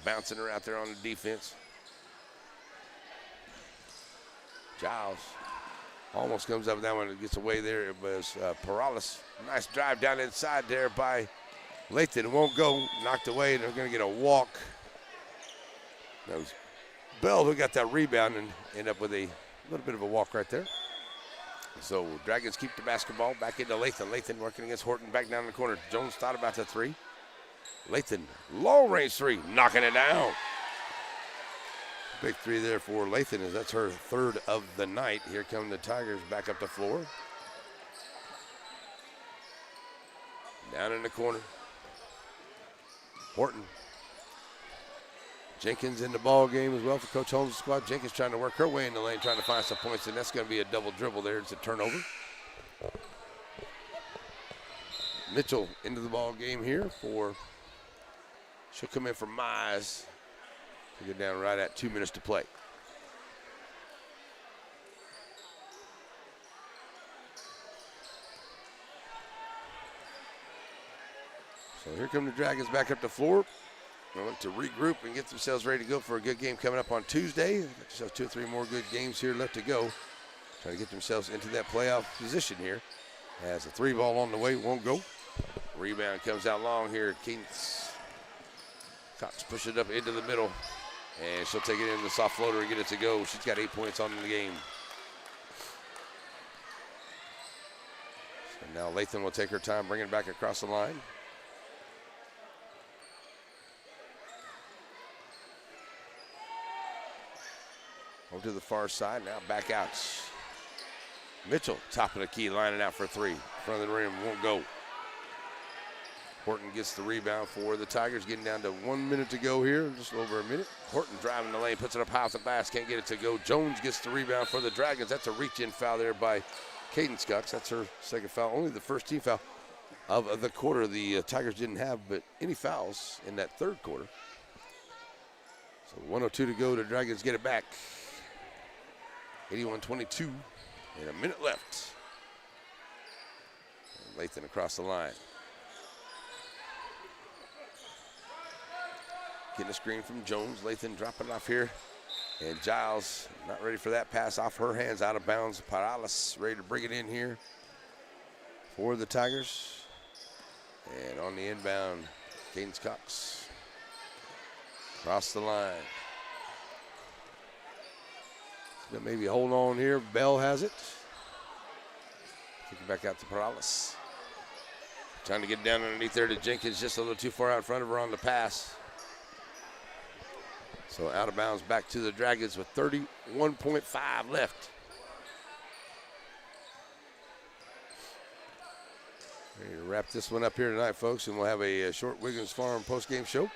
Bouncing her out there on the defense. Giles almost comes up with that one and gets away there. It was Perales. Nice drive down inside there by Lathan. It won't go. Knocked away, and they're going to get a walk. That was Bell who got that rebound and ended up with a little bit of a walk right there. So Dragons keep the basketball back into Lathan. Lathan working against Horton back down in the corner. Jones thought about the three. Lathan, long range three, knocking it down. Big three there for Lathan, as that's her third of the night. Here come the Tigers back up the floor. Down in the corner. Horton. Jenkins in the ball game as well for Coach Holmes' squad. Jenkins trying to work her way in the lane, trying to find some points, and that's going to be a double dribble there. It's a turnover. Mitchell into the ball game here for, she'll come in for Mize. She'll get down right at 2 minutes to play. So here come the Dragons back up the floor. They'll look to regroup and get themselves ready to go for a good game coming up on Tuesday. Got themselves 2 or 3 more good games here left to go. Trying to get themselves into that playoff position here. Has a 3 ball on the way, won't go. Rebound comes out long here. Cox push it up into the middle. And she'll take it in the soft floater and get it to go. She's got 8 points on the game. So now Lathan will take her time, bring it back across the line. Over to the far side, now back out. Mitchell, top of the key, lining out for 3. Front of the rim, won't go. Horton gets the rebound for the Tigers, getting down to 1 minute to go here, just over a minute. Horton driving the lane, puts it up high off the glass, can't get it to go. Jones gets the rebound for the Dragons. That's a reach-in foul there by Cadence Cox. That's her second foul, only the first team foul of the quarter. The Tigers didn't have but any fouls in that third quarter. So 1:02 to go. The Dragons get it back. 81-22, and a minute left. And Lathan across the line. Getting a screen from Jones. Lathan dropping it off here. And Giles not ready for that pass off her hands, out of bounds. Perales ready to bring it in here for the Tigers. And on the inbound, Cadence Cox. Across the line. Maybe hold on here. Bell has it. Take it back out to Perales. Trying to get down underneath there to Jenkins, just a little too far out in front of her on the pass. So out of bounds back to the Dragons with 31.5 left. Ready to wrap this one up here tonight, folks, and we'll have a short Wiggins Farm post-game show.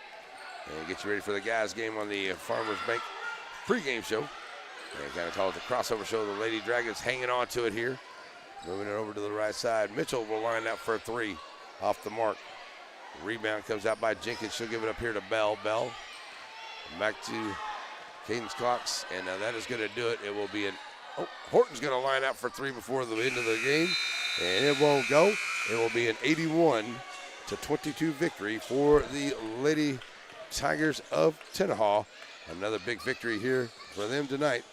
And get you ready for the guys' game on the Farmers Bank pregame show. And kind of call it the crossover show. The Lady Dragons hanging on to it here. Moving it over to the right side. Mitchell will line up for a 3 off the mark. Rebound comes out by Jenkins. She'll give it up here to Bell. Bell back to Cadence Cox. And that is going to do it. It will be Horton's going to line out for 3 before the end of the game. and it won't go. It will be an 81-22 victory for the Lady Tigers of Tenaha. Another big victory here for them tonight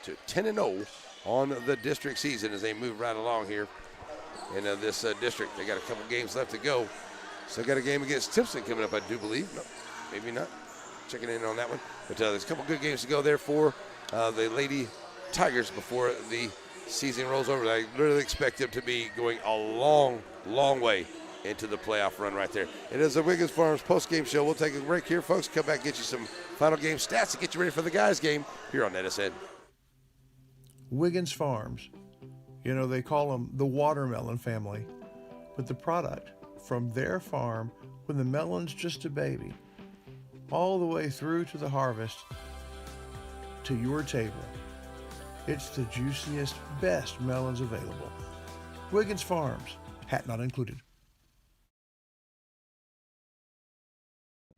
to 10-0 on the district season as they move right along here in this district. They got a couple games left to go. Still got a game against Timpson coming up, I do believe. No, maybe not. Checking in on that one. But there's a couple good games to go there for the Lady Tigers before the season rolls over. I really expect them to be going a long, long way into the playoff run right there. It is the Wiggins Farms post-game show. We'll take a break here, folks. Come back and get you some final game stats to get you ready for the guys' game here on NSN. Wiggins Farms. You know, they call them the watermelon family, but the product from their farm when the melon's just a baby, all the way through to the harvest to your table. It's the juiciest, best melons available. Wiggins Farms, hat not included.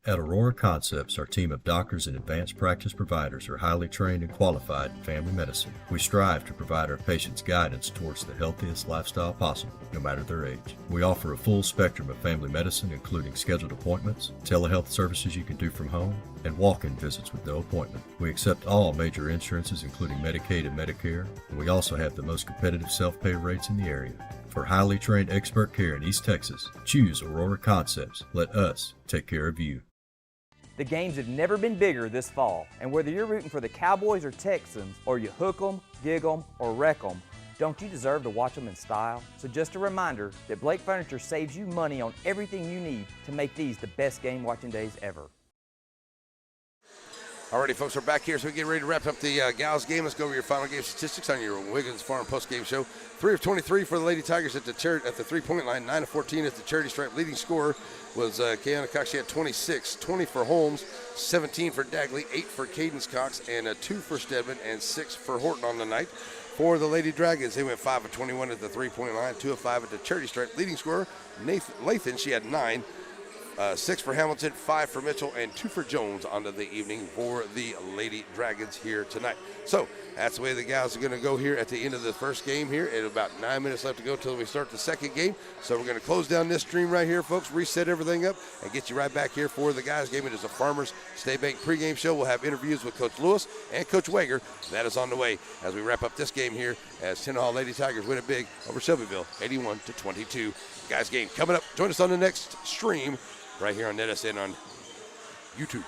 At Aurora Concepts, our team of doctors and advanced practice providers are highly trained and qualified in family medicine. We strive to provide our patients guidance towards the healthiest lifestyle possible, no matter their age. We offer a full spectrum of family medicine, including scheduled appointments, telehealth services you can do from home, and walk-in visits with no appointment. We accept all major insurances, including Medicaid and Medicare, and we also have the most competitive self-pay rates in the area. For highly trained expert care in East Texas, choose Aurora Concepts. Let us take care of you. The games have never been bigger this fall, and whether you're rooting for the Cowboys or Texans, or you hook 'em, gig 'em, or wreck 'em, don't you deserve to watch them in style? So just a reminder that Blake Furniture saves you money on everything you need to make these the best game watching days ever. Alrighty, folks, we're back here, so we get ready to wrap up the gals game. Let's go over your final game statistics on your Wiggins Farm post-game show. 3 of 23 for the Lady Tigers at the three-point line. 9 of 14 at the charity stripe. Leading scorer was Kayana Cox. She had 26. 20 for Holmes, 17 for Dagley, 8 for Cadence Cox, and 2 for Stedman, and 6 for Horton on the night. For the Lady Dragons, they went 5 of 21 at the three-point line, 2 of 5 at the charity stripe. Leading scorer, Lathan, she had 9. 6 for Hamilton, 5 for Mitchell, and 2 for Jones onto the evening for the Lady Dragons here tonight. So that's the way the gals are going to go here at the end of the first game here. And about 9 minutes left to go till we start the second game. So we're going to close down this stream right here, folks, reset everything up, and get you right back here for the guys' game. It is a Farmers State Bank pregame show. We'll have interviews with Coach Lewis and Coach Wager. That is on the way as we wrap up this game here as Tenaha Lady Tigers win it big over Shelbyville, 81-22. Guys' game coming up. Join us on the next stream right here on NSN on YouTube.